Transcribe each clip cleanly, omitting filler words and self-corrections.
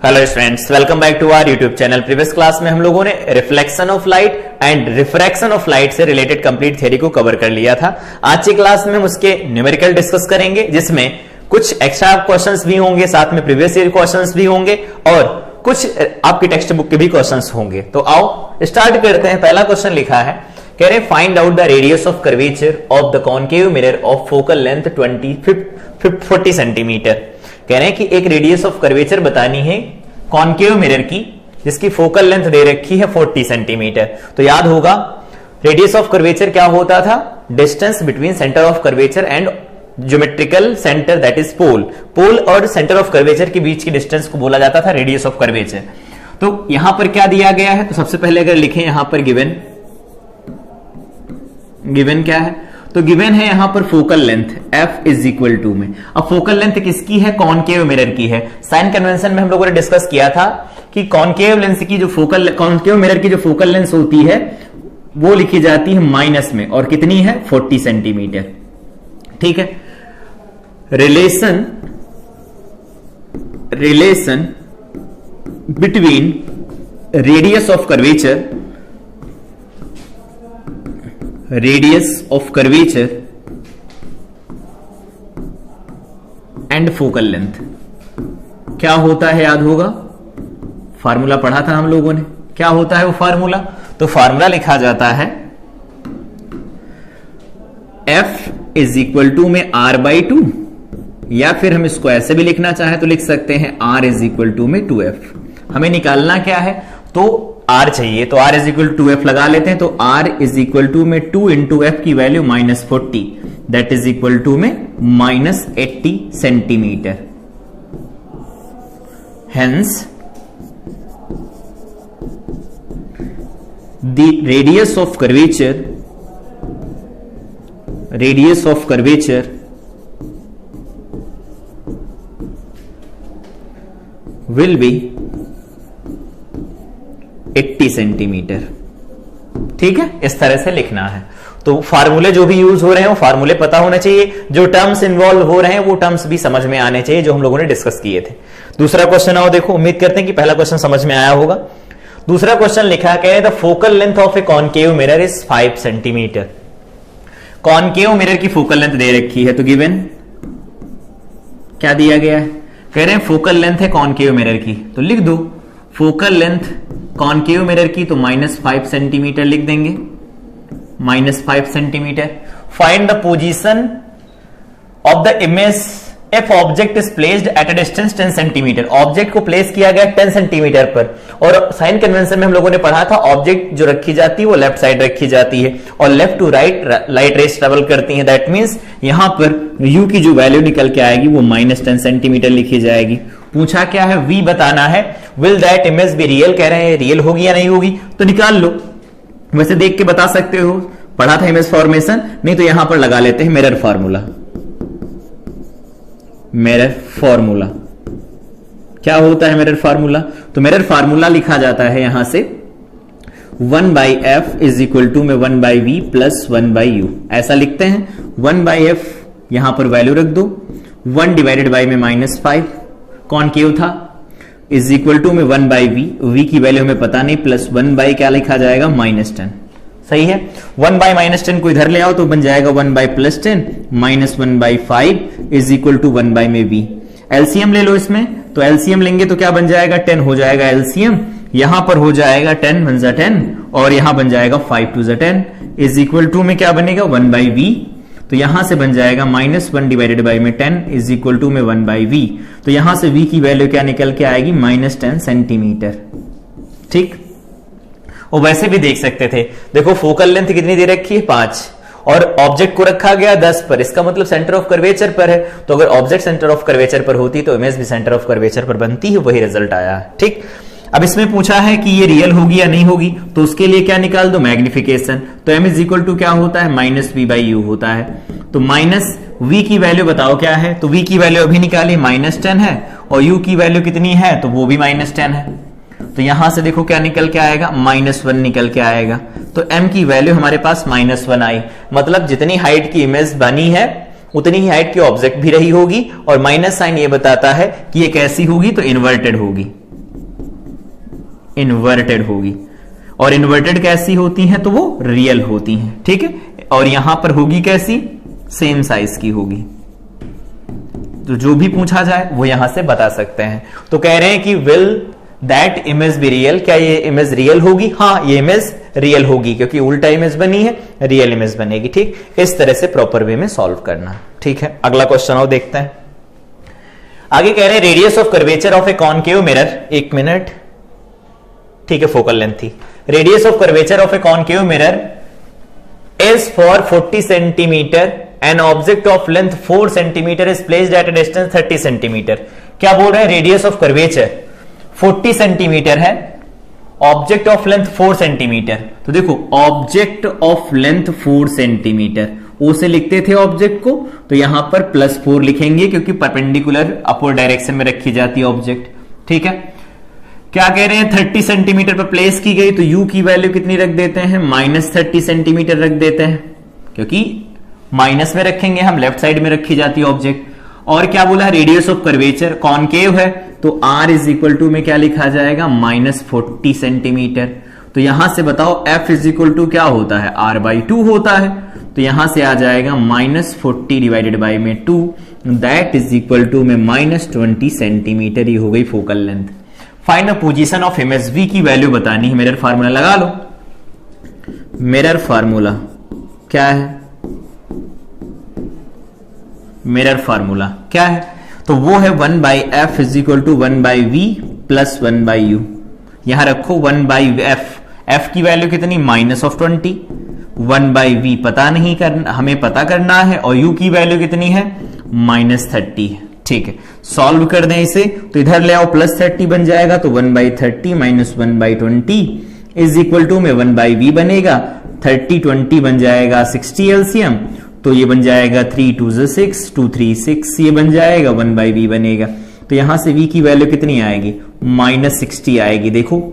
Hello students, welcome back to our YouTube channel. Previous class में हम लोगों ने reflection of light and refraction of light से related complete theory को cover कर लिया था। आज की क्लास में हम उसके न्यूमेरिकल डिस्कस करेंगे, जिसमें कुछ एक्स्ट्रा क्वेश्चंस भी होंगे, साथ में प्रीवियस ईयर क्वेश्चंस भी होंगे और कुछ आपकी टेक्स्ट बुक के भी क्वेश्चंस होंगे। तो आओ स्टार्ट करते हैं। पहला क्वेश्चन लिखा है, कह रहे find out the radius of curvature of the concave mirror of focal length 40 centimetre. कह रहे हैं कि एक रेडियस ऑफ कर्वेचर बतानी है कॉनकेव मिरर की, जिसकी फोकल लेंथ दे रखी है 40 सेंटीमीटर। तो याद होगा रेडियस ऑफ कर्वेचर क्या होता था? Distance between centre of curvature and geometrical centre, that is pole. Pole और सेंटर ऑफ कर्वेचर के बीच की डिस्टेंस को बोला जाता था रेडियस ऑफ कर्वेचर। तो यहां पर क्या दिया गया है? तो सबसे पहले अगर लिखें यहां पर गिवन क्या है, तो गिवन है यहां पर focal length f is equal to में। अब फोकल लेंथ किसकी है? कॉनकेव मिरर की है। साइन कन्वेंशन में हम लोगों ने डिस्कस किया था कि कॉनकेव लेंस की जो कॉनकेव मिरर की जो फोकल लेंथ होती है वो लिखी जाती है माइनस में, और कितनी है? 40 सेंटीमीटर। ठीक है। Relation between radius of curvature and focal length क्या होता है? याद होगा, फार्मूला पढ़ा था हम लोगों ने। क्या होता है वो फार्मूला? तो फार्मूला लिखा जाता है F इज इक्वल टू में R/2, या फिर हम इसको ऐसे भी लिखना चाहे तो लिख सकते हैं R इज इक्वल टू में 2F। हमें निकालना क्या है? तो R चाहिए, तो R is equal to 2F लगा लेते हैं। तो R इज इक्वल टू में 2 इंटू F की value -40, that is equal to में -80 centimetre. Hence the radius of curvature will be 80 centimetre. ठीक है, इस तरह से लिखना है। तो फार्मूले जो भी यूज हो रहे हैं वो फार्मूले पता होना चाहिए, जो टर्म्स इन्वॉल्व हो रहे हैं वो टर्म्स भी समझ में आने चाहिए, जो हम लोगों ने डिस्कस किए थे। दूसरा क्वेश्चन आओ देखो, उम्मीद करते हैं कि पहला क्वेश्चन समझ में आया होगा। दूसरा क्वेश्चन लिखा है, the focal length of a concave mirror is 5 centimetre. Concave mirror की फोकल लेंथ दे रखी है, तो गिवन क्या दिया गया है? कह रहे हैं फोकल लेंथ है कॉनकेव मिरर की, तो लिख दो फोकल लेंथ कॉनकेव मिरर की, तो -5 सेंटीमीटर लिख देंगे, -5 centimetre. Find the position of the image if object is placed at a distance 10 centimetre. Object को प्लेस किया गया 10 सेंटीमीटर पर, और साइन कन्वेंशन में हम लोगों ने पढ़ा था ऑब्जेक्ट जो रखी जाती है वो लेफ्ट साइड रखी जाती है, और left to right light rays travel करती है। दैट मींस यहां पर u की जो वैल्यू निकल के आएगी वो -10 सेंटीमीटर लिखी जाएगी। पूछा क्या है? v बताना है। Will that image be real, कह रहे हैं रियल होगी या नहीं होगी, तो निकाल लो। वैसे देख के बता सकते हो, पढ़ा था इमेज फॉर्मेशन, नहीं तो यहां पर लगा लेते हैं मिरर फॉर्मूला। मिरर फॉर्मूला क्या होता है? मिरर फॉर्मूला, तो मिरर फॉर्मूला लिखा जाता है यहां से 1/f इज इक्वल टू में 1/v प्लस 1/u, ऐसा लिखते हैं। 1/f यहां पर वैल्यू रख दो, 1 डिवाइडेड बाई में -5 कॉनकेव था, इज इक्वल टू में 1/v, v की वैल्यू हमें पता नहीं, प्लस 1/ क्या लिखा जाएगा? -10। सही है। 1/-10 को इधर ले आओ तो बन जाएगा 1/+10 -1/5 इज इक्वल टू 1/ में v। एलसीएम ले लो इसमें, तो एलसीएम लेंगे तो क्या बन जाएगा? 10 हो जाएगा एलसीएम। यहां पर हो जाएगा 10 1 जा 10, और यहां बन जाएगा 5 2 जा 10 इज इक्वल टू में क्या बनेगा? 1/v। तो यहां से बन जाएगा -1 डिवाइडेड बाई में 10 इज इक्वल टू में 1/v। तो यहां से v की वैल्यू क्या निकल के आएगी? -10 सेंटीमीटर। ठीक। और वैसे भी देख सकते थे, देखो फोकल लेंथ कितनी दे रखी है? 5, और ऑब्जेक्ट को रखा गया 10 पर, इसका मतलब सेंटर ऑफ कर्वेचर पर है। तो अगर ऑब्जेक्ट सेंटर ऑफ कर्वेचर पर होती तो इमेज भी सेंटर ऑफ कर्वेचर पर बनती है, वही रिजल्ट आया। ठीक। अब इसमें पूछा है कि ये रियल होगी या नहीं होगी, तो उसके लिए क्या निकाल दो? मैग्निफिकेशन। तो m इज इक्वल टू क्या होता है? -v/u होता है। तो -v की वैल्यू बताओ क्या है? तो v की वैल्यू अभी निकाली -10 है, और u की वैल्यू कितनी है? तो वो भी -10 है। तो यहां से देखो क्या निकल के आएगा? -1 निकल के आएगा। तो m की वैल्यू हमारे पास -1 आई, मतलब जितनी हाइट की इमेज बनी है उतनी ही हाइट की ऑब्जेक्ट भी रही होगी, और माइनस साइन ये बताता है कि ये कैसी होगी? तो इन्वर्टेड होगी। इन्वर्टेड होगी, और इन्वर्टेड कैसी होती हैं, तो वो रियल होती हैं, ठीक है। और यहां पर होगी कैसी, सेम साइज की होगी। तो जो भी पूछा जाए वो यहां से बता सकते हैं। तो कह रहे हैं कि will that image be real, क्या ये इमेज रियल होगी? हाँ, ये इमेज रियल होगी, क्योंकि उल्टा इमेज बनी है, रियल इमेज बनेगी, ठीक। इस तरह से प्रॉपर वे में सॉल्व करना, ठीक है। अगला क्वेश्चन और देखते हैं। आगे कह रहे हैं radius of curvature of a concave mirror, एक मिनट, ठीक है, फोकल लेंथ थी। Radius of curvature of a concave mirror is for 40 centimetre, an object of length 4 centimetre is placed at A distance 30 centimetre. क्या बोल रहे हैं? Radius of curvature 40 centimetre है, object of length 4 centimetre. तो देखो, object of length 4 centimetre, ओ से लिखते थे ऑब्जेक्ट को, तो यहां पर +4 लिखेंगे, क्योंकि परपेंडिकुलर अपवर्ड डायरेक्शन में रखी जाती है ऑब्जेक्ट, ठीक है। क्या कह रहे हैं? 30 सेंटीमीटर पर प्लेस की गई, तो यू की वैल्यू कितनी रख देते हैं? -30 सेंटीमीटर रख देते हैं, क्योंकि माइनस में रखेंगे हम, लेफ्ट साइड में रखी जाती है ऑब्जेक्ट। और क्या बोला? रेडियस ऑफ कर्वेचर कॉनकेव है, तो r इज इक्वल टू में क्या लिखा जाएगा? -40 सेंटीमीटर। तो यहां से बताओ f इज इक्वल टू क्या होता है? r/2 होता है। तो यहां से आ जाएगा -40 डिवाइडेड बाई में 2, दैट इज इक्वल टू में -20 सेंटीमीटर। ये हो गई focal length. Find the position of image v की वैल्यू बतानी है। मिरर फार्मूला लगा लो। मिरर फार्मूला क्या है? मिरर फार्मूला क्या है? तो वो है 1/f is equal to 1/v plus 1/u। यहां रखो 1/f, f की वैल्यू कितनी? -20। 1/v पता नहीं करना, हमें पता करना है, और u की वैल्यू कितनी है? -30, ठीक है। सॉल्व कर दें इसे, तो इधर ले आओ, +30 बन जाएगा, तो 1/30 - 1/20 इज इक्वल टू में 1/v बनेगा। 30 20 बन जाएगा 60 एलसीएम, तो ये बन जाएगा 3 2 6, 2 3 6, ये बन जाएगा 1/v बनेगा। तो यहां से v की वैल्यू कितनी आएगी? -60 आएगी। देखो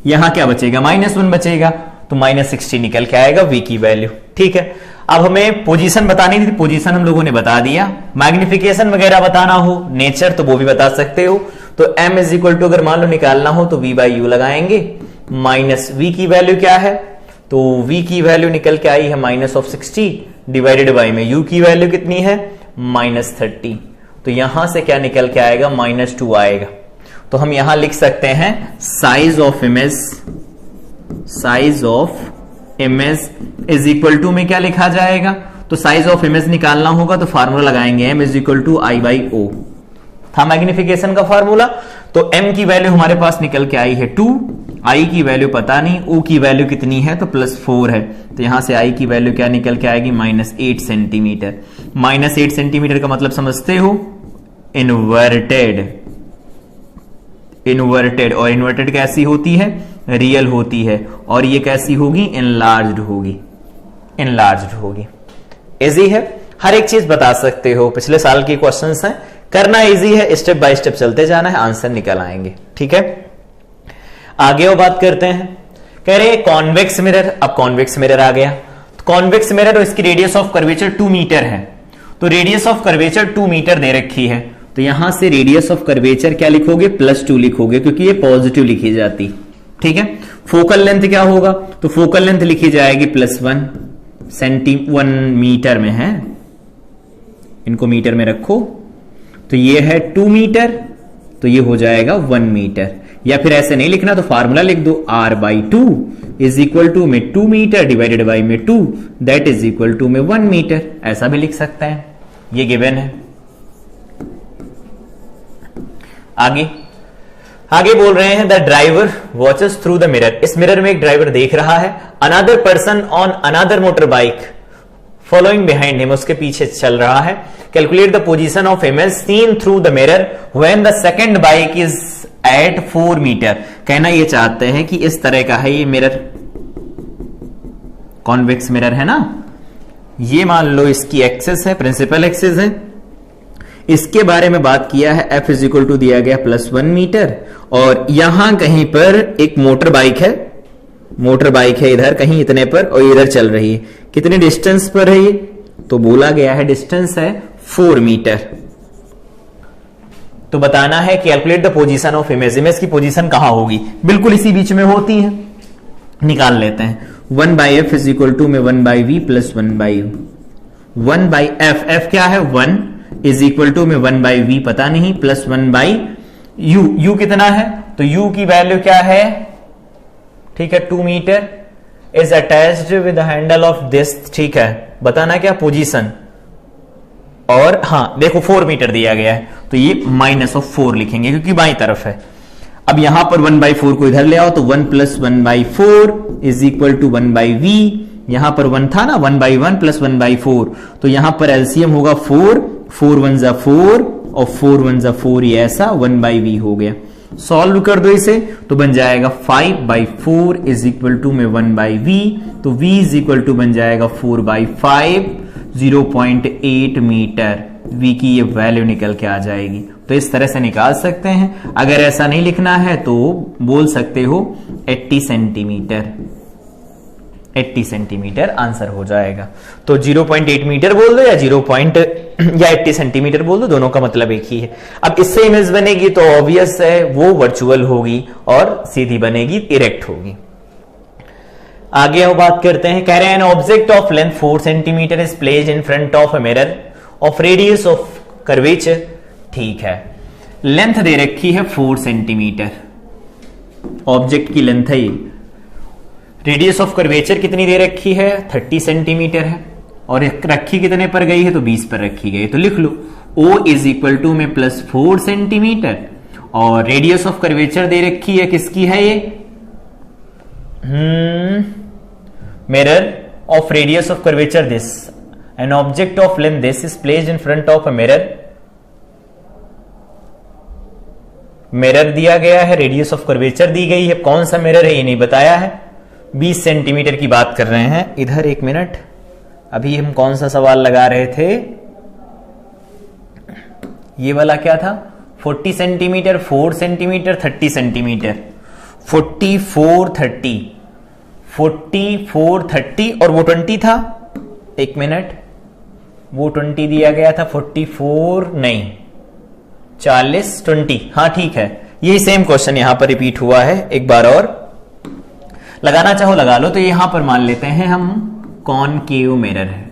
यहां क्या बचेगा? -1 बचेगा, तो -60 निकल के आएगा v की वैल्यू, ठीक है। अब हमें पोजीशन बतानी थी, पोजीशन हम लोगों ने बता दिया। मैग्निफिकेशन वगैरह बताना हो, नेचर, तो वो भी बता सकते हो। तो m इज इक्वल टू अगर मान लो निकालना हो तो v/u लगाएंगे, माइनस v की वैल्यू क्या है? तो v की वैल्यू निकल के आई है -60 डिवाइडेड बाई में u की वैल्यू कितनी है? -30। तो यहां से क्या निकल के आएगा? -2 आएगा। तो हम यहां लिख सकते हैं size of image is equal to में क्या लिखा जाएगा? तो साइज ऑफ इमेज निकालना होगा तो फार्मूला लगाएंगे m is equal to I/O, था मैग्निफिकेशन का फार्मूला। तो m की वैल्यू हमारे पास निकल के आई है 2, i की वैल्यू पता नहीं, o की वैल्यू कितनी है? तो +4 है। तो यहां से i की वैल्यू क्या निकल के आएगी? -8 सेंटीमीटर। -8 सेंटीमीटर का मतलब समझते हो? इन्वर्टेड। और इन्वर्टेड कैसी होती है? रियल होती है। और ये कैसी होगी? इनलार्ज्ड होगी। इजी है, हर एक चीज बता सकते हो, पिछले साल के क्वेश्चंस हैं, करना इजी है, स्टेप बाय स्टेप चलते जाना है, आंसर निकल आएंगे, ठीक है। आगे वो बात करते हैं। कह रहे हैं कॉन्वेक्स मिरर। अब कॉन्वेक्स मिरर आ गया। कॉन्वेक्स मिरर और इसकी रेडियस ऑफ कर्वेचर 2 मीटर है। तो रेडियस ऑफ कर्वेचर 2 मीटर दे रखी है, तो यहां से रेडियस ऑफ कर्वेचर क्या लिखोगे? +2 लिखोगे, क्योंकि ये पॉजिटिव लिखी जाती, ठीक है। फोकल लेंथ क्या होगा? तो फोकल लेंथ लिखी जाएगी +1 मीटर में है, इनको मीटर में रखो। तो ये है 2 मीटर, तो ये हो जाएगा 1 मीटर। या फिर ऐसे नहीं लिखना तो फार्मूला लिख दो, r/2 इज इक्वल टू में 2 मीटर डिवाइडेड बाई में 2, दैट इज इक्वल टू में 1 मीटर। ऐसा भी लिख सकते हैं, ये गिवन है। आगे बोल रहे हैं the driver watches through the mirror. इस मिरर में एक ड्राइवर देख रहा है, another person on another motor bike following behind him, उसके पीछे चल रहा है। Calculate the position of image seen through the mirror when the second bike is at 4 metre. कहना ये चाहते हैं कि इस तरह का है ये मिरर, कॉन्वेक्स मिरर है ना, ये मान लो इसकी एक्सिस है, प्रिंसिपल एक्सिस है। इसके बारे में बात किया है, f इज इक्वल टू दिया गया +1 मीटर, और यहां कहीं पर एक मोटर बाइक है, इधर कहीं इतने पर, और इधर चल रही है। कितने डिस्टेंस पर है ये? तो बोला गया है डिस्टेंस है 4 मीटर। तो बताना है calculate the position of image, image की पोजीशन कहां होगी, बिल्कुल इसी बीच में होती है, निकाल लेते हैं। 1/f इज इक्वल टू में 1/v plus 1/u। 1/f, f क्या है 1 इज इक्वल टू में 1/v पता नहीं प्लस 1/u, u कितना है तो u की वैल्यू क्या है, ठीक है 2 metre is attached with handle of this, ठीक है बताना क्या पोजीशन, और हाँ देखो 4 मीटर दिया गया है तो ये -4 लिखेंगे क्योंकि बाई तरफ है। अब यहां पर 1/4 को इधर ले आओ तो 1 + 1/4 इज इक्वल टू 1/v, यहां पर 1 था ना 1/1 + 1/4, तो यहां पर एलसीएम होगा 4, 4 1 = 4 और 4 1 = 4, ये ऐसा 1/v हो गया। सॉल्व कर दो इसे तो बन जाएगा 5/4 इज इक्वल टू में 1/v, तो v इज इक्वल टू बन जाएगा 4/5, 0.8 मीटर, v की ये वैल्यू निकल के आ जाएगी। तो इस तरह से निकाल सकते हैं। अगर ऐसा नहीं लिखना है तो बोल सकते हो 80 सेंटीमीटर, 80 सेंटीमीटर आंसर हो जाएगा। तो 0.8 मीटर बोल दो या 80 सेंटीमीटर बोल दो, दोनों का मतलब एक ही है। अब इससे इमेज बनेगी तो ऑब्वियस है वो वर्चुअल होगी और सीधी बनेगी, इरेक्ट होगी। आगे हम बात करते हैं, कह रहे हैं an object of length 4 centimetre is placed in front of a mirror of radius of curvature, ठीक है लेंथ दे रखी है 4 सेंटीमीटर, ऑब्जेक्ट की लेंथ है ये, रेडियस ऑफ कर्वेचर कितनी दे रखी है 30 सेंटीमीटर है, और रखी कितने पर गई है तो 20 पर रखी गई है। तो लिख लो O इज इक्वल टू में +4 सेंटीमीटर, और रेडियस ऑफ कर्वेचर दे रखी है किसकी है ये, mirror of radius of curvature this, an object of length this is placed in front of a mirror, mirror दिया गया है, रेडियस ऑफ कर्वेचर दी गई है, कौन सा मिरर है ये नहीं बताया है, 20 सेंटीमीटर की बात कर रहे हैं। इधर एक मिनट, अभी हम कौन सा सवाल लगा रहे थे, ये वाला क्या था 40 सेंटीमीटर, 4 सेंटीमीटर, 30 सेंटीमीटर, 44 30, 44 30 और वो 20 था, एक मिनट वो 20 दिया गया था, 44 नहीं 40 20, हाँ ठीक है, यही सेम क्वेश्चन यहां पर रिपीट हुआ है, एक बार और लगाना चाहो लगा लो। तो यहां पर मान लेते हैं हम कॉनकेव मिरर है,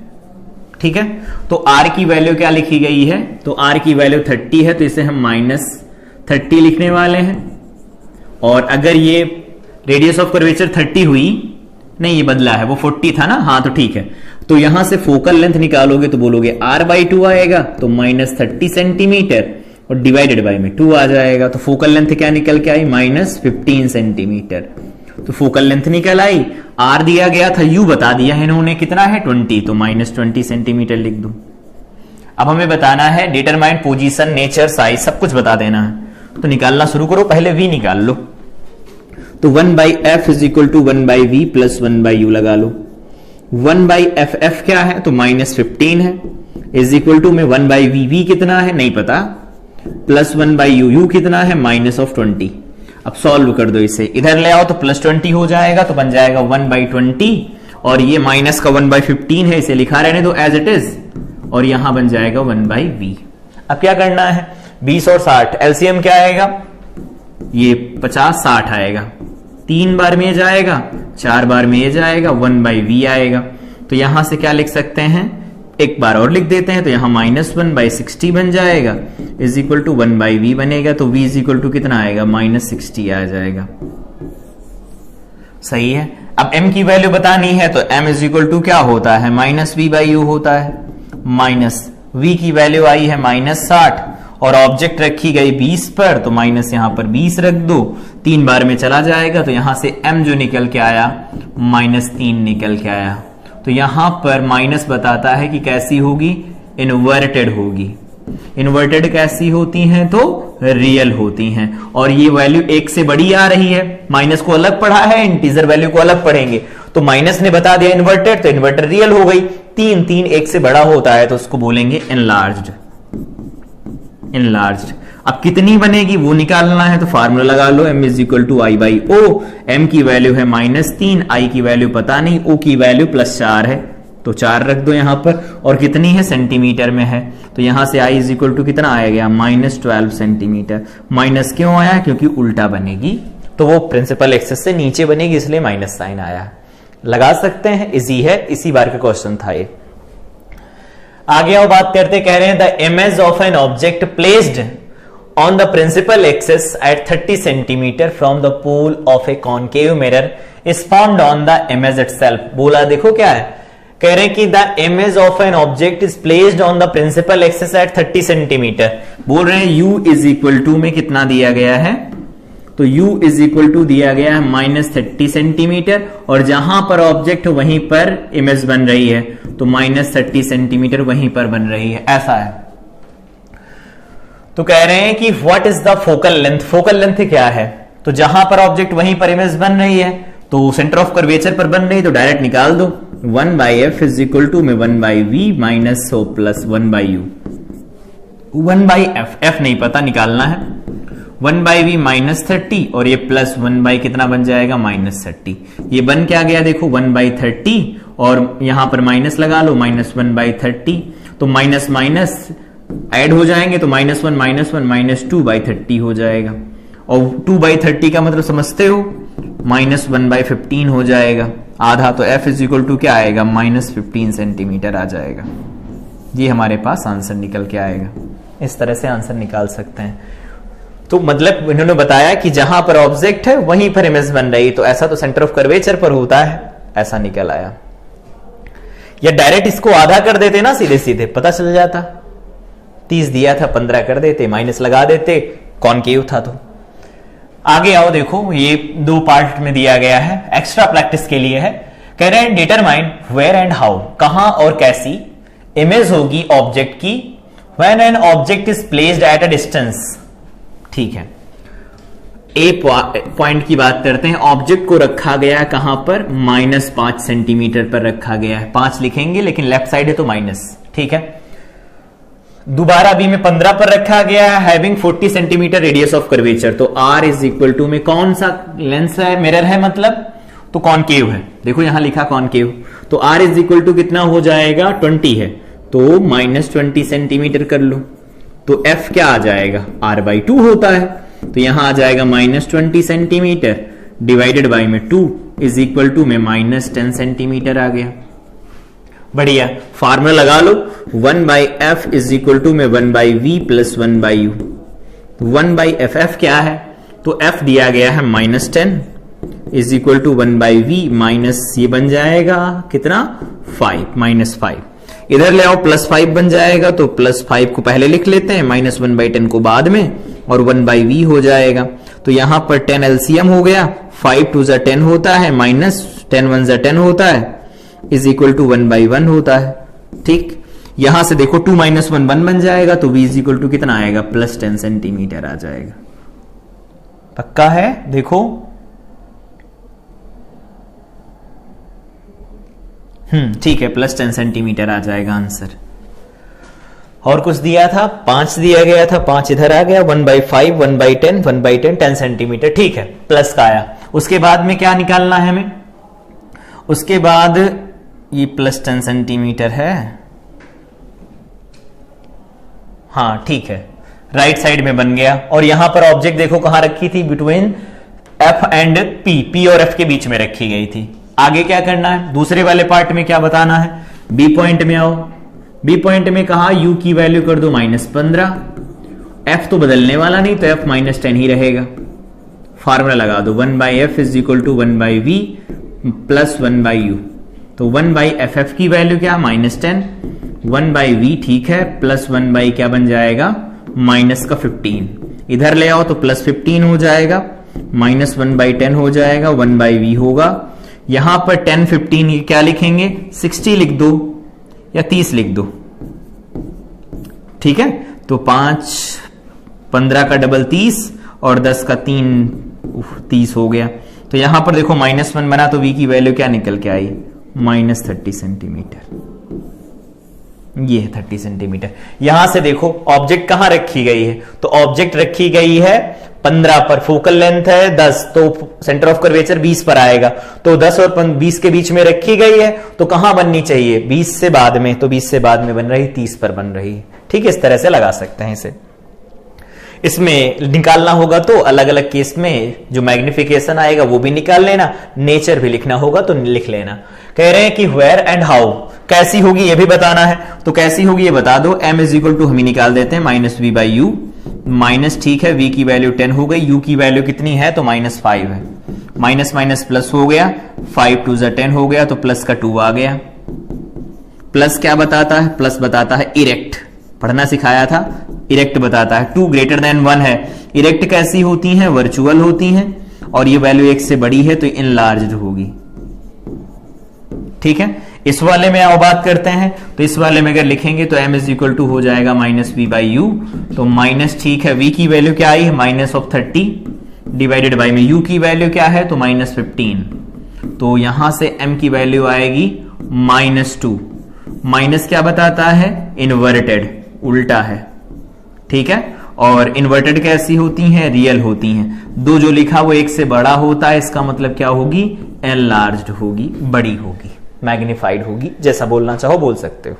ठीक है, तो R की वैल्यू क्या लिखी गई है, तो R की वैल्यू 30 है, तो इसे हम -30 लिखने वाले हैं, और अगर ये रेडियस ऑफ कर्वेचर 30 हुई, नहीं ये बदला है, वो 40 था ना, हाँ तो ठीक है, तो यहां से फोकल लेंथ निकालोगे तो बोलोगे R/2 आएगा, तो -30 सेंटीमीटर और डिवाइडेड बाय में 2 आ जाएगा, तो फोकल लेंथ क्या निकल के आई -15 सेंटीमीटर, तो फोकल लेंथ निकल आई। R दिया गया था, U बता दिया है इन्होंने कितना है 20, तो -20 सेंटीमीटर लिख दूं। अब हमें बताना है डिटरमाइन पोजीशन, नेचर, साइज, सब कुछ बता देना है, तो निकालना शुरू करो, पहले V निकाल लो। तो 1/f is equal to 1/v plus 1/u लगा लो। 1/f f क्या है तो -15 है, इज इक्वल टू में 1/v, v कितना है नहीं पता, प्लस 1/u, u कितना है -20। अब सॉल्व कर दो इसे, इधर ले आओ तो +20 हो जाएगा, तो बन जाएगा 1/20, और ये माइनस का 1/15 है, इसे लिखा रहने दो एज इट इज, और यहां बन जाएगा 1/v। अब क्या करना है 20 और 60, एलसीएम क्या आएगा, ये 50 60 आएगा, 3 बार में जाएगा, 4 बार में जाएगा, 1/v आएगा। तो यहां से क्या लिख सकते हैं, एक बार और लिख देते हैं, तो यहां -1/60 बन जाएगा, इज इक्वल टू 1/v बनेगा, तो v इज इक्वल टू कितना आएगा -60 आ जाएगा, सही है। अब m की वैल्यू बतानी है, तो m इज इक्वल टू क्या होता है -v/u होता है, माइनस v की वैल्यू आई है -60, और ऑब्जेक्ट रखी गई 20 पर, तो माइनस यहां पर 20 रख दो, 3 बार में चला जाएगा, तो यहां से m जो निकल के आया -3 निकल के आया। तो यहां पर माइनस बताता है कि कैसी होगी, इन्वर्टेड होगी। इन्वर्टेड कैसी होती हैं तो रियल होती हैं, और ये वैल्यू 1 से बड़ी आ रही है, माइनस को अलग पढ़ा है, इंटीजर वैल्यू को अलग पढ़ेंगे, तो माइनस ने बता दिया इन्वर्टेड, तो इन्वर्टेड रियल हो गई। 3 1 से बड़ा होता है तो उसको बोलेंगे एनलार्ज्ड, एनलार्ज्ड। अब कितनी बनेगी वो निकालना है, तो फार्मूला लगा लो, m is equal to I/O, m की वैल्यू है -3, I की वैल्यू पता नहीं, O की वैल्यू +4 है, तो 4 रख दो यहां पर, और कितनी है सेंटीमीटर में है, तो यहां से आई इज इक्वल टू कितना आया गया -12 सेंटीमीटर। माइनस क्यों आया, क्योंकि उल्टा बनेगी तो वो प्रिंसिपल एक्सिस से नीचे बनेगी, इसलिए माइनस साइन आया। लगा सकते हैं, इजी है, इसी बार का क्वेश्चन था ये। आगे आओ बात करते, कह रहे हैं the image of an object placed on the principal axis at 30 centimetre from the pole of a concave mirror is found on the image itself. बोला देखो क्या है, कह रहे हैं कि the image of an object is placed on the principal axis at 30 centimetre. बोल रहे हैं u इज इक्वल टू में कितना दिया गया है, तो u इज इक्वल टू दिया गया है -30 सेंटीमीटर, और जहां पर ऑब्जेक्ट वहीं पर इमेज बन रही है, तो -30 सेंटीमीटर वहीं पर बन रही है, ऐसा है। तो कह रहे हैं कि what is the focal length, focal length क्या है, तो जहां पर ऑब्जेक्ट वहीं पर इमेज बन रही है, तो सेंटर ऑफ कर्वेचर पर बन रही है, तो डायरेक्ट निकाल दो 1/f इज इक्वल टू में 1/v minus O plus 1/u। 1/f, f नहीं पता, निकालना है। 1/v -30 और ये प्लस 1/ कितना बन जाएगा -30। ये बन क्या गया देखो 1/30, और यहां पर माइनस लगा लो -1/30, तो माइनस माइनस ऐड हो जाएंगे, तो -1 -2/30 हो जाएगा, और 2/30 का मतलब समझते हो, -1/15 हो जाएगा आधा, तो f इज इक्वल टू क्या आएगा -15 सेंटीमीटर आ जाएगा। ये हमारे पास आंसर निकल के आएगा। इस तरह से आंसर निकाल सकते हैं। तो मतलब इन्होंने बताया कि जहां पर ऑब्जेक्ट है वहीं पर इमेज बन रही, तो ऐसा तो सेंटर ऑफ कर्वेचर पर होता है, ऐसा निकल आया। या डायरेक्ट इसको आधा कर देते ना, सीधे सीधे पता चल जाता, 30 दिया था 15 कर देते, माइनस लगा देते, कॉनकेव था। तो आगे आओ देखो, ये 2 पार्ट में दिया गया है, एक्स्ट्रा प्रैक्टिस के लिए है। कह रहे हैं डिटरमाइन वेयर एंड हाउ, कहां और कैसी इमेज होगी ऑब्जेक्ट की when an object is placed at a distance. ठीक है, ए पॉइंट की बात करते हैं। ऑब्जेक्ट को रखा गया है कहां पर, -5 सेंटीमीटर पर रखा गया है। 5 लिखेंगे लेकिन लेफ्ट साइड है तो माइनस, ठीक है। दोबारा बी में 15 पर रखा गया है, having 40 centimetre radius of curvature. तो r इज इक्वल टू में कौन सा लेंस है, मिरर है मतलब, तो कॉनकेव है। देखो यहां लिखा कॉनकेव, तो r इज इक्वल टू कितना हो जाएगा 20 है, तो -20 सेंटीमीटर कर लो, तो f क्या आ जाएगा, r/2 होता है, तो यहां आ जाएगा -20 सेंटीमीटर डिवाइडेड बाई में 2 इज इक्वल टू में -10 सेंटीमीटर आ गया। बढ़िया, फार्मूला लगा लो, 1/f इज इक्वल टू में 1/v प्लस 1/u। 1/f क्या है, तो f दिया गया है -10 is equal to 1/v minus ये बन जाएगा कितना 5 -5, इधर ले आओ +5 बन जाएगा, तो +5 को पहले लिख लेते हैं, -1/10 को बाद में, और 1/v हो जाएगा। तो यहां पर 10 एलसीएम हो गया, 5 2 = 10 होता है, -10 1 = 10 होता है, इज इक्वल टू 1/1 होता है। ठीक, यहां से देखो 2 - 1 1 बन जाएगा, तो v इज इक्वल टू कितना आएगा, +10 सेंटीमीटर आ जाएगा। पक्का है, देखो ठीक है, +10 सेंटीमीटर आ जाएगा आंसर। और कुछ दिया था, 5 दिया गया था, 5 इधर आ गया, 1/5 1/10 1/10 10 सेंटीमीटर, ठीक है, प्लस का आया। उसके बाद में क्या निकालना है हमें, उसके बाद ये +10 सेंटीमीटर है, हाँ ठीक है, राइट साइड में बन गया। और यहां पर ऑब्जेक्ट देखो कहां रखी थी, बिटवीन F एंड P और F के बीच में रखी गई थी। आगे क्या करना है, दूसरे वाले पार्ट में क्या बताना है, बी पॉइंट में आओ। बी पॉइंट में कहा u की वैल्यू कर दो -15, f तो बदलने वाला नहीं, तो f -10 ही रहेगा। फार्मूला लगा दो, 1/f is equal to 1/v plus 1/u। तो 1/ff की वैल्यू क्या, -10, 1/v ठीक है, प्लस 1/ क्या बन जाएगा, -15। इधर ले आओ तो +15 हो जाएगा, -1/10 हो जाएगा, 1/v होगा। यहां पर 10 15 क्या लिखेंगे, 60 लिख दो या 30 लिख दो, ठीक है। तो 5 15 का डबल 30 और 10 का 3 30 हो गया। तो यहां पर देखो -1 बना, तो v की वैल्यू क्या निकल के आई, -30 सेंटीमीटर। ये है 30 सेंटीमीटर। यहां से देखो ऑब्जेक्ट कहां रखी गई है, तो ऑब्जेक्ट रखी गई है 15 पर, फोकल लेंथ है 10, तो सेंटर ऑफ कर्वेचर 20 पर आएगा, तो 10 और 20 के बीच में रखी गई है, तो कहां बननी चाहिए? 20 से बाद में, तो 20 से बाद में बन रही 30 पर बन रही है। ठीक है, इस तरह से लगा सकते हैं इसे। इसमें निकालना होगा तो अलग अलग केस में जो मैग्निफिकेशन आएगा वो भी निकाल लेना, नेचर भी लिखना होगा तो लिख लेना। कह रहे हैं कि वेयर एंड हाउ, कैसी होगी ये भी बताना है, तो कैसी होगी ये बता दो। m इज इक्वल टू हम ही निकाल देते हैं minus V by you, minus ठीक है, v की वैल्यू 10 हो गई, u की वैल्यू कितनी है तो माइनस 5 है, माइनस माइनस प्लस हो गया, 5 2 10 हो गया, तो प्लस का 2 आ गया। प्लस क्या बताता है? प्लस बताता है इरेक्ट, पढ़ना सिखाया था, इरेक्ट बताता है। 2 ग्रेटर देन 1 है, इरेक्ट कैसी होती हैं? वर्चुअल होती हैं, और ये वैल्यू 1 से बड़ी है तो इनलार्ज्ड होगी। ठीक है, इस वाले में आओ बात करते हैं, तो इस वाले में अगर लिखेंगे तो m इज इक्वल टू हो जाएगा माइनस वी बाई यू, तो माइनस ठीक है, v की वैल्यू क्या आई है? माइनस ऑफ 30 डिवाइडेड बाई में u की वैल्यू क्या है तो माइनस 15, तो यहां से m की वैल्यू आएगी माइनस 2। माइनस क्या बताता है? इन्वर्टेड, उल्टा है। ठीक है, और इन्वर्टेड कैसी होती हैं? रियल होती हैं। दो जो लिखा वो 1 से बड़ा होता है, इसका मतलब क्या होगी? एनलार्ज्ड होगी, बड़ी होगी, मैग्निफाइड होगी, जैसा बोलना चाहो बोल सकते हो।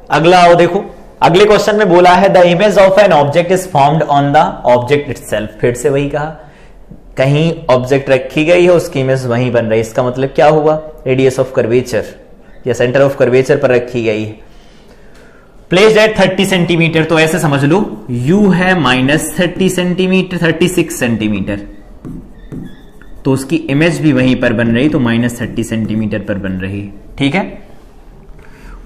अगला आओ देखो, अगले क्वेश्चन में बोला है the image of an object is formed on the object itself. फिर से वही कहा, कहीं ऑब्जेक्ट रखी गई है उसकी इमेज वहीं बन रही है, इसका मतलब क्या हुआ? रेडियस ऑफ कर्वेचर या सेंटर ऑफ कर्वेचर पर रखी गई है। प्लेस्ड एट 30 सेंटीमीटर, तो ऐसे समझ लो u है माइनस 30 सेंटीमीटर, 36 सेंटीमीटर, तो उसकी इमेज भी वहीं पर बन रही, तो माइनस 30 सेंटीमीटर पर बन रही। ठीक है,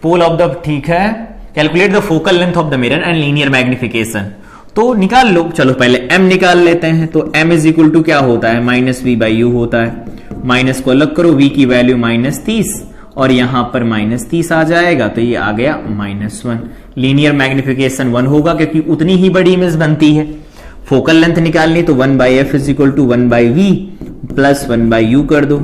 पोल ऑफ द, ठीक है, calculate the focal length of the mirror and linear magnification, तो निकाल लो। चलो पहले m निकाल लेते हैं, तो m इज इक्वल टू क्या होता है? माइनस वी बाई यू होता है, माइनस को अलग करो, v की वैल्यू माइनस 30 और यहां पर माइनस 30 आ जाएगा, तो ये आ गया माइनस 1। लीनियर मैग्निफिकेशन 1 होगा क्योंकि उतनी ही बड़ी इमेज बनती है। फोकल लेंथ निकालनी तो 1 by F is equal to 1 by V plus 1 by U कर दो।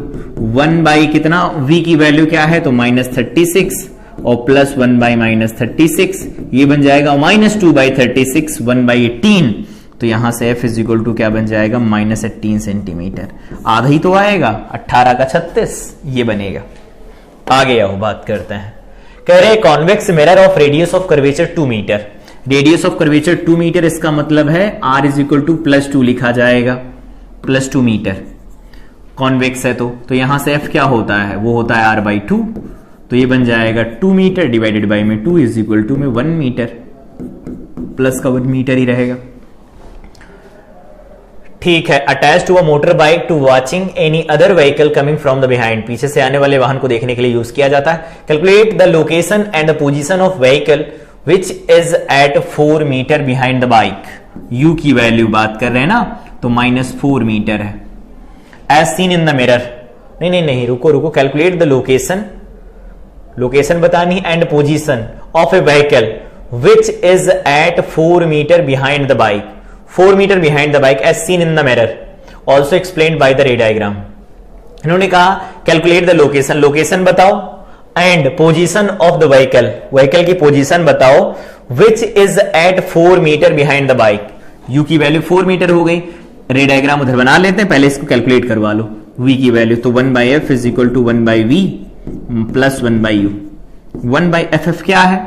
1 बाई कितना? v की वैल्यू क्या है तो माइनस 36 और प्लस 1 बाई माइनस 36, ये बन जाएगा माइनस 2 बाई 36, 1 बाई 18, तो यहां से f इज इक्वल टू क्या बन जाएगा? Minus 18 centimetre. आधा ही तो आएगा, 18 का 36 ये बनेगा। आगे आओ बात करते हैं, कह रहे convex mirror of radius of curvature 2 metre. Radius of curvature 2 metre, इसका मतलब है r is equal to plus 2 लिखा जाएगा, प्लस 2 मीटर कॉन्वेक्स है तो यहां से f क्या होता है? वो होता है r बाई 2, तो ये बन जाएगा 2 मीटर डिवाइडेड बाई में 2 इज इक्वल टू में 1 मीटर, प्लस का 1 मीटर ही रहेगा। ठीक है, attach to a motor bike to watching any other vehicle coming from the behind, पीछे से आने वाले वाहन को देखने के लिए यूज किया जाता है। Calculate the location and the position of vehicle which is at 4 metre behind the bike. u की वैल्यू बात कर रहे हैं ना, तो माइनस 4 मीटर है as seen in the mirror. नहीं, रुको, कैलकुलेट द लोकेशन बतानी and position of a vehicle which is at 4 metre behind the bike, 4 metre behind the bike as seen in the mirror, also explained by the ray diagram. इन्होंने कहा calculate the location बताओ and position of the vehicle की position बताओ which is at 4 metre behind the bike. u की value 4 metre हो गई, रे diagram उधर बना लेते हैं, पहले इसको कैलकुलेट करवा लो। v की वैल्यू तो 1 by F is equal to 1 by V plus 1 by U. 1 by F क्या है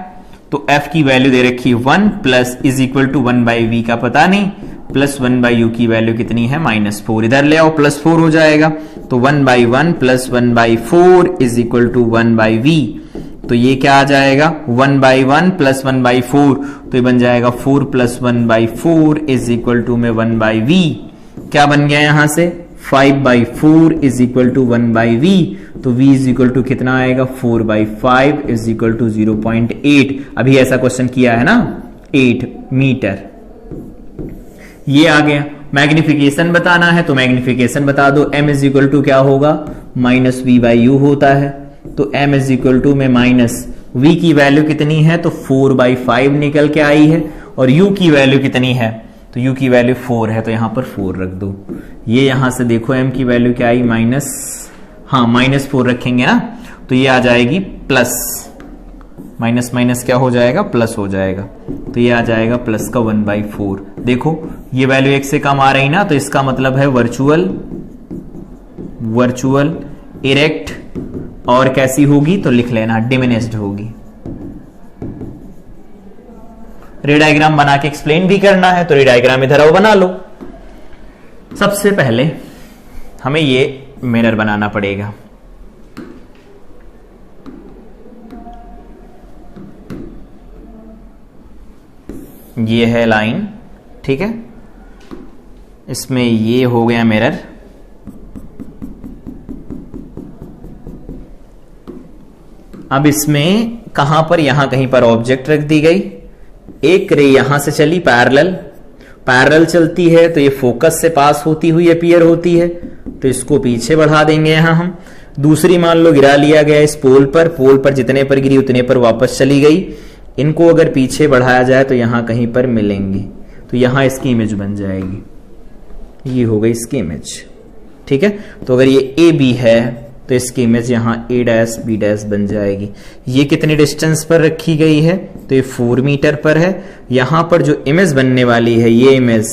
तो f की वैल्यू दे रखी 1 plus is equal to 1 by V का पता नहीं, प्लस 1 बाई यू की वैल्यू कितनी है माइनस 4, इधर ले आओ प्लस 4 हो जाएगा, तो 1 by 1 plus 1 by 4 is equal to 1 by V, तो ये क्या आ जाएगा 1 बाई 1 प्लस 1 बाई 4, तो ये बन जाएगा 4 plus 1 by 4 is equal to में 1 बाई वी। क्या बन गया यहां से 5 by 4 is equal to 1 by V, तो v इज इक्वल टू कितना आएगा 4 बाई 5 इज इक्वल टू 0.8। अभी ऐसा क्वेश्चन किया है ना, 8 मीटर। ये आ गया। मैग्निफिकेशन बताना है तो मैग्निफिकेशन बता दो, m इज इक्वल टू क्या होगा माइनस वी बाई यू होता है, तो m इज इक्वल टू में माइनस v की वैल्यू कितनी है तो 4 बाई 5 निकल के आई है, और u की वैल्यू कितनी है तो u की वैल्यू 4 है, तो यहां पर 4 रख दो। ये यहां से देखो m की वैल्यू क्या आई माइनस 4 रखेंगे ना, तो ये आ जाएगी प्लस माइनस माइनस क्या हो जाएगा, प्लस हो जाएगा। तो ये आ जाएगा प्लस का 1/4। देखो ये वैल्यू 1 से कम आ रही ना, तो इसका मतलब है वर्चुअल इरेक्ट, और कैसी होगी तो लिख लेना डिमिनिश्ड होगी। रे डायग्राम बना के एक्सप्लेन भी करना है तो रे डायग्राम इधर आओ बना लो। सबसे पहले हमें ये मिरर बनाना पड़ेगा। ये है लाइन, ठीक है, इसमें ये हो गया मिरर। अब इसमें कहां पर, यहां कहीं पर ऑब्जेक्ट रख दी गई, एक रे यहां से चली पैरेलल चलती है, तो ये फोकस से पास होती हुई अपीयर होती है, तो इसको पीछे बढ़ा देंगे यहां हम। दूसरी मान लो गिरा लिया गया इस पोल पर जितने पर गिरी उतने पर वापस चली गई। इनको अगर पीछे बढ़ाया जाए तो यहां कहीं पर मिलेंगे, तो यहां इसकी इमेज बन जाएगी। ये हो गई इसकी इमेज, ठीक है। तो अगर ये ए बी है तो इसकी इमेज यहां ए डैश बी डैश बन जाएगी। ये कितने डिस्टेंस पर रखी गई है, तो ये 4 मीटर पर है। यहां पर जो इमेज बनने वाली है, ये इमेज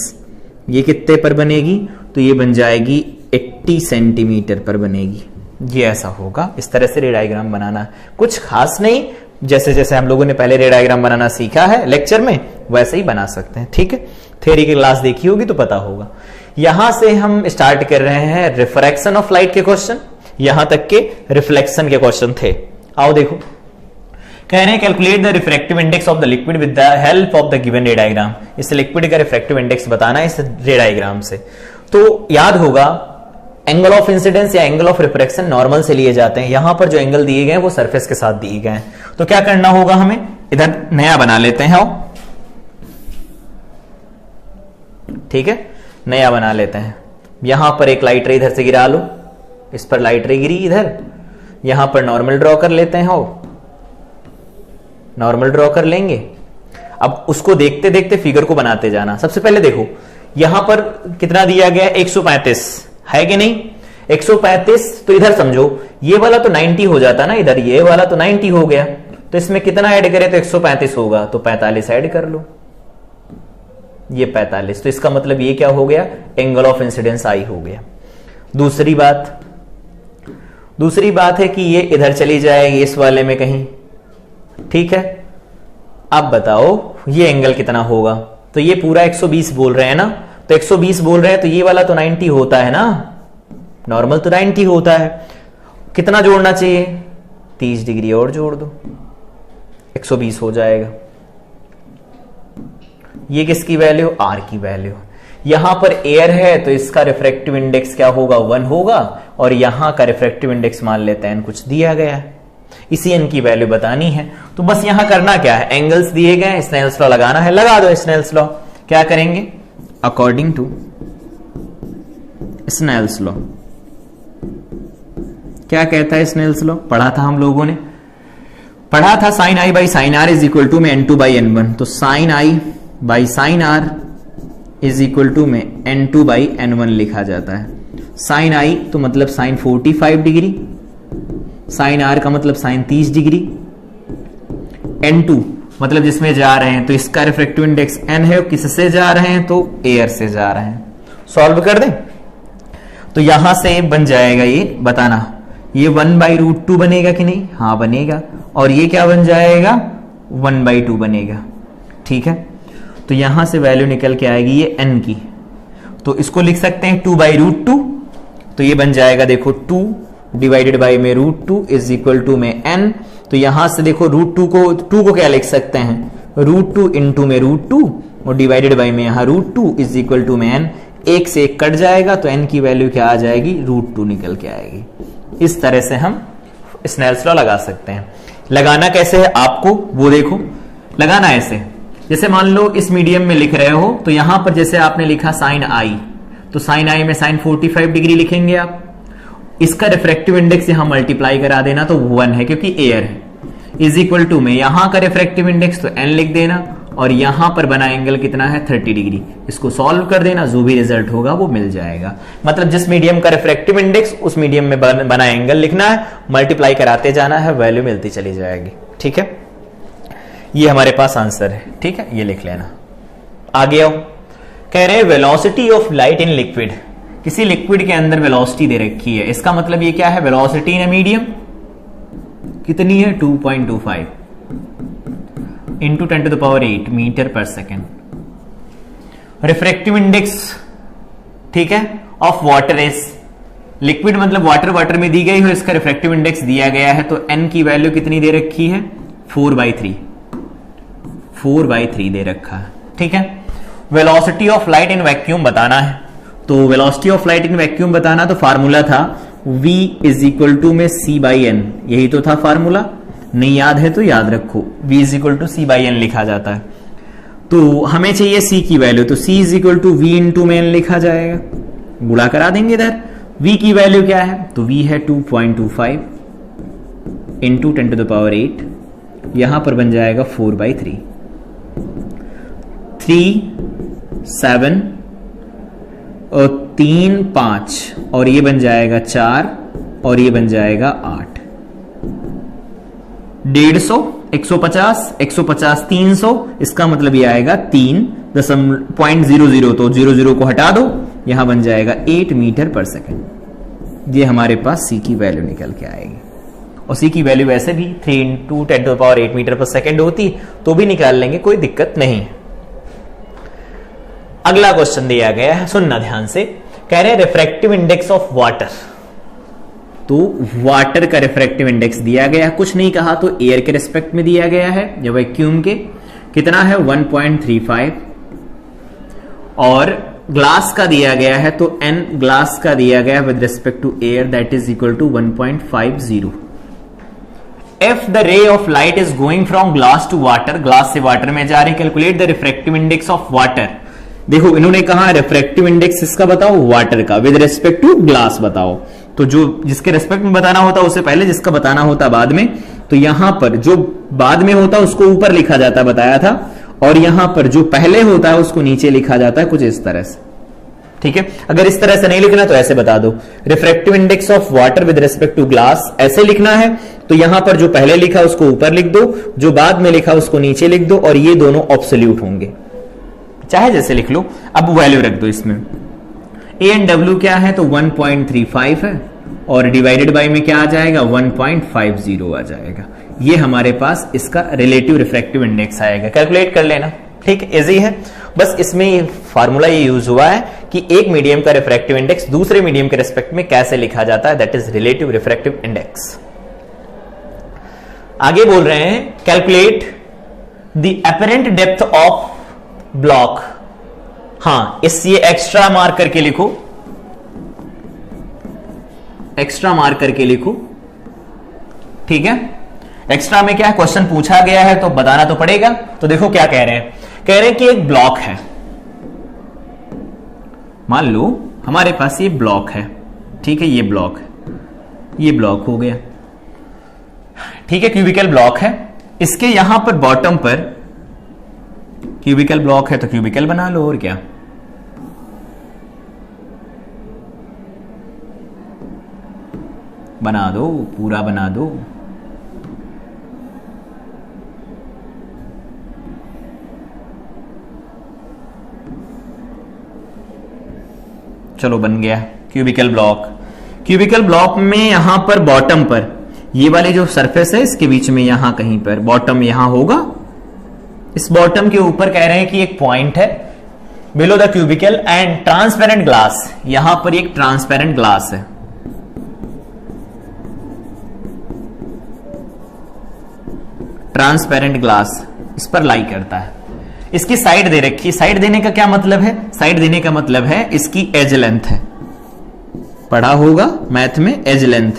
ये कितने पर बनेगी, तो ये बन जाएगी 80 सेंटीमीटर पर बनेगी। ये ऐसा होगा। इस तरह से रे डायग्राम बनाना, कुछ खास नहीं, जैसे जैसे हम लोगों ने पहले रे डायग्राम बनाना सीखा है लेक्चर में, वैसे ही बना सकते हैं, ठीक है। थ्योरी की क्लास देखी होगी तो पता होगा। यहां से हम स्टार्ट कर रहे हैं रिफ्रैक्शन ऑफ लाइट के क्वेश्चन, यहां तक के रिफ्लेक्शन के क्वेश्चन थे। आओ देखो, कह रहे हैं calculate the refractive index of the liquid with the help of the given रे डायग्राम। इस लिक्विड का रिफ्रैक्टिव इंडेक्स बताना है इस रे डायग्राम से। तो याद होगा एंगल ऑफ इंसिडेंस या एंगल ऑफ रिफ्रैक्शन नॉर्मल से लिए जाते हैं। यहां पर जो एंगल दिए गए हैं वो सरफेस के साथ दिए गए हैं। तो क्या करना होगा हमें, इधर नया बना लेते हैं, आओ, ठीक है, नया बना लेते हैं। यहां पर एक लाइट रे इधर से गिरा लो, इस पर लाइट रे गिरी इधर, यहां पर नॉर्मल ड्रॉ कर लेते हैं, हो नॉर्मल ड्रॉ कर लेंगे। अब उसको देखते देखते फिगर को बनाते जाना। सबसे पहले देखो यहां पर कितना दिया गया है, 135 है कि नहीं, 135। तो इधर समझो ये वाला तो 90 हो जाता ना, इधर ये वाला तो 90 हो गया, तो इसमें कितना ऐड करें तो 135 होगा, तो 45 ऐड कर लो, ये 45। तो इसका मतलब ये क्या हो गया, एंगल ऑफ इंसिडेंस आई हो गया। दूसरी बात है कि ये इधर चली जाएगी इस वाले में कहीं, ठीक है। अब बताओ ये एंगल कितना होगा, तो ये पूरा 120 बोल रहे हैं ना, तो 120 बोल रहे हैं तो ये वाला तो 90 होता है ना, नॉर्मल तो 90 होता है। कितना जोड़ना चाहिए, 30 डिग्री और जोड़ दो, 120 हो जाएगा। ये किसकी वैल्यू, आर की वैल्यू। यहां पर एयर है तो इसका रिफ्रैक्टिव इंडेक्स क्या होगा, 1 होगा, और यहां का रिफ्रैक्टिव इंडेक्स मान लेते हैं कुछ दिया गया है, इसी एन की वैल्यू बतानी है। तो बस यहां करना क्या है, एंगल्स दिए गए, स्नेल्स लॉ लगाना है, लगा दो स्नेल्स लॉ। क्या करेंगे, अकॉर्डिंग टू स्नेल्स लॉ। क्या कहता है स्नेल्स लॉ, पढ़ा था हम लोगों ने, पढ़ा था sine I by sine R is equal to में N2 बाई N1। तो sine I by sine R is equal to में N2 बाई N1 लिखा जाता है। साइन आई तो मतलब साइन 45 डिग्री, साइन आर का मतलब साइन 30 डिग्री, N2 मतलब जिसमें जा रहे हैं तो इसका रिफ्रैक्टिव इंडेक्स N है, किससे जा रहे हैं तो एयर से जा रहे हैं। सॉल्व कर दें तो यहां से बन जाएगा, ये बताना, ये 1/√2 बनेगा कि नहीं, हाँ बनेगा, और ये क्या बन जाएगा 1/2 बनेगा, ठीक है। तो यहां से वैल्यू निकल के आएगी ये n की, तो इसको लिख सकते हैं 2/√2। तो ये बन जाएगा देखो 2 डिवाइडेड बाई में √2 इज इक्वल टू में n। तो यहां से देखो √2 को क्या लिख सकते हैं, √2 इंटू में √2 और डिवाइडेड बाई में यहां √2 इज इक्वल टू में n। एक से एक कट जाएगा तो n की वैल्यू क्या आ जाएगी, √2 निकल के आएगी। इस तरह से हम स्नेल्स लॉ लगा सकते हैं। लगाना कैसे है आपको वो देखो, लगाना ऐसे, जैसे मान लो इस मीडियम में लिख रहे हो तो यहां पर जैसे आपने लिखा साइन आई, तो साइन आई में साइन 45 डिग्री लिखेंगे आप। इसका रिफ्रैक्टिव इंडेक्स यहां मल्टीप्लाई करा देना तो 1 है क्योंकि एयर है, इज इक्वल टू में यहां का रिफ्रैक्टिव इंडेक्स तो n लिख देना, और यहां पर बना एंगल कितना है 30 डिग्री। इसको सॉल्व कर देना, जो भी रिजल्ट होगा वो मिल जाएगा। मतलब जिस मीडियम का रिफ्रैक्टिव इंडेक्स उस मीडियम में बना एंगल लिखना है, मल्टीप्लाई कराते जाना है, वैल्यू मिलती चली जाएगी, ठीक है। ये हमारे पास आंसर है, ठीक है, ये लिख लेना। आगे आओ, कह रहे हैं velocity of light in liquid, किसी लिक्विड के अंदर वेलोसिटी दे रखी है, इसका मतलब ये क्या है, वेलोसिटी इन मीडियम कितनी है 2.25 इंटू 10⁸ मीटर पर सेकेंड। रिफ्रैक्टिव इंडेक्स, ठीक है, ऑफ वाटर इज, लिक्विड मतलब वाटर, वाटर में दी गई हो, इसका रिफ्रैक्टिव इंडेक्स दिया गया है, तो n की वैल्यू कितनी दे रखी है 4/3 दे रखा है, ठीक है। Velocity of light in vacuum बताना है, तो velocity of light in vacuum बताना, तो फार्मूला था v इज इक्वल टू में c/n, यही तो था फार्मूला, नहीं याद है तो याद रखो, v is equal to c/n लिखा जाता है। तो हमें चाहिए c की वैल्यू, तो c is equal to v into में n लिखा जाएगा, गुणा करा देंगे इधर। v की वैल्यू क्या है, तो v है 2.25 इंटू 10⁸, यहां पर बन जाएगा 4/3, 3 7 और 3 5, और ये बन जाएगा 4, और ये बन जाएगा 8, 150, 150, 150 300, इसका मतलब ये आएगा 3.00, तो 00 को हटा दो, यहां बन जाएगा 8 मीटर पर सेकेंड। ये हमारे पास c की वैल्यू निकल के आएगी, और c की वैल्यू वैसे भी 3 इंटू 10⁸ मीटर पर सेकेंड होती तो भी निकाल लेंगे, कोई दिक्कत नहीं। अगला क्वेश्चन दिया गया है, सुनना ध्यान से, कह रहे हैं रिफ्रैक्टिव इंडेक्स ऑफ वाटर, तो वाटर का रिफ्रैक्टिव इंडेक्स दिया गया, कुछ नहीं कहा तो एयर के रिस्पेक्ट में दिया गया है या वैक्यूम के, कितना है 1.35, और ग्लास का दिया गया है तो n ग्लास का दिया गया with respect to air, that is equal to 1.50। If the ray of light is going from glass to water, glass से वाटर में जा रही, calculate the refractive index of water. देखो इन्होंने कहा रिफ्रैक्टिव इंडेक्स इसका बताओ, वाटर का विद रिस्पेक्ट टू ग्लास बताओ, तो जो जिसके रिस्पेक्ट में बताना होता उससे पहले, जिसका बताना होता बाद में, तो यहां पर जो बाद में होता उसको ऊपर लिखा जाता बताया था, और यहां पर जो पहले होता है उसको नीचे लिखा जाता है, कुछ इस तरह से, ठीक है। अगर इस तरह से नहीं लिखना तो ऐसे बता दो, refractive index of water with respect to glass, ऐसे लिखना है, तो यहां पर जो पहले लिखा उसको ऊपर लिख दो, जो बाद में लिखा उसको नीचे लिख दो, और ये दोनों ऑब्सोल्यूट होंगे, चाहे जैसे लिख लो। अब वैल्यू रख दो इसमें, ए एंड डब्ल्यू क्या है, तो 1.35 है, और डिवाइडेड बाय में क्या आ जाएगा 1.50 आ जाएगा, ये हमारे पास इसका रिलेटिव रिफ्रैक्टिव इंडेक्स आएगा, कैलकुलेट कर लेना, ठीक है, इजी है। बस इसमें फार्मूला ये यूज हुआ है कि एक मीडियम का रिफ्रैक्टिव इंडेक्स दूसरे मीडियम के रिस्पेक्ट में कैसे लिखा जाता है, that is relative refractive index. आगे बोल रहे हैं calculate the apparent depth of block, हाँ इस ये एक्स्ट्रा मार्क करके लिखो, एक्स्ट्रा मार्क करके लिखो, ठीक है। एक्स्ट्रा में क्या है, क्वेश्चन पूछा गया है तो बताना तो पड़ेगा। तो देखो क्या कह रहे हैं, कह रहे हैं कि एक ब्लॉक है, मान लो हमारे पास ये ब्लॉक है, ठीक है, ये ब्लॉक है, ये ब्लॉक हो गया, ठीक है, क्यूबिकल ब्लॉक है, इसके यहां पर बॉटम पर क्यूबिकल ब्लॉक है तो क्यूबिकल बना लो, और क्या, बना दो, पूरा बना दो, चलो बन गया क्यूबिकल ब्लॉक। क्यूबिकल ब्लॉक में यहां पर बॉटम पर ये वाली जो सरफेस है इसके बीच में यहां कहीं पर बॉटम यहां होगा, इस बॉटम के ऊपर कह रहे हैं कि एक पॉइंट है below the cubicle and transparent glass, यहां पर एक ट्रांसपेरेंट ग्लास है, ट्रांसपेरेंट ग्लास इस पर लाई करता है, इसकी साइड दे रखी, साइड देने का क्या मतलब है, साइड देने का मतलब है इसकी एज लेंथ है, पढ़ा होगा मैथ में एज लेंथ,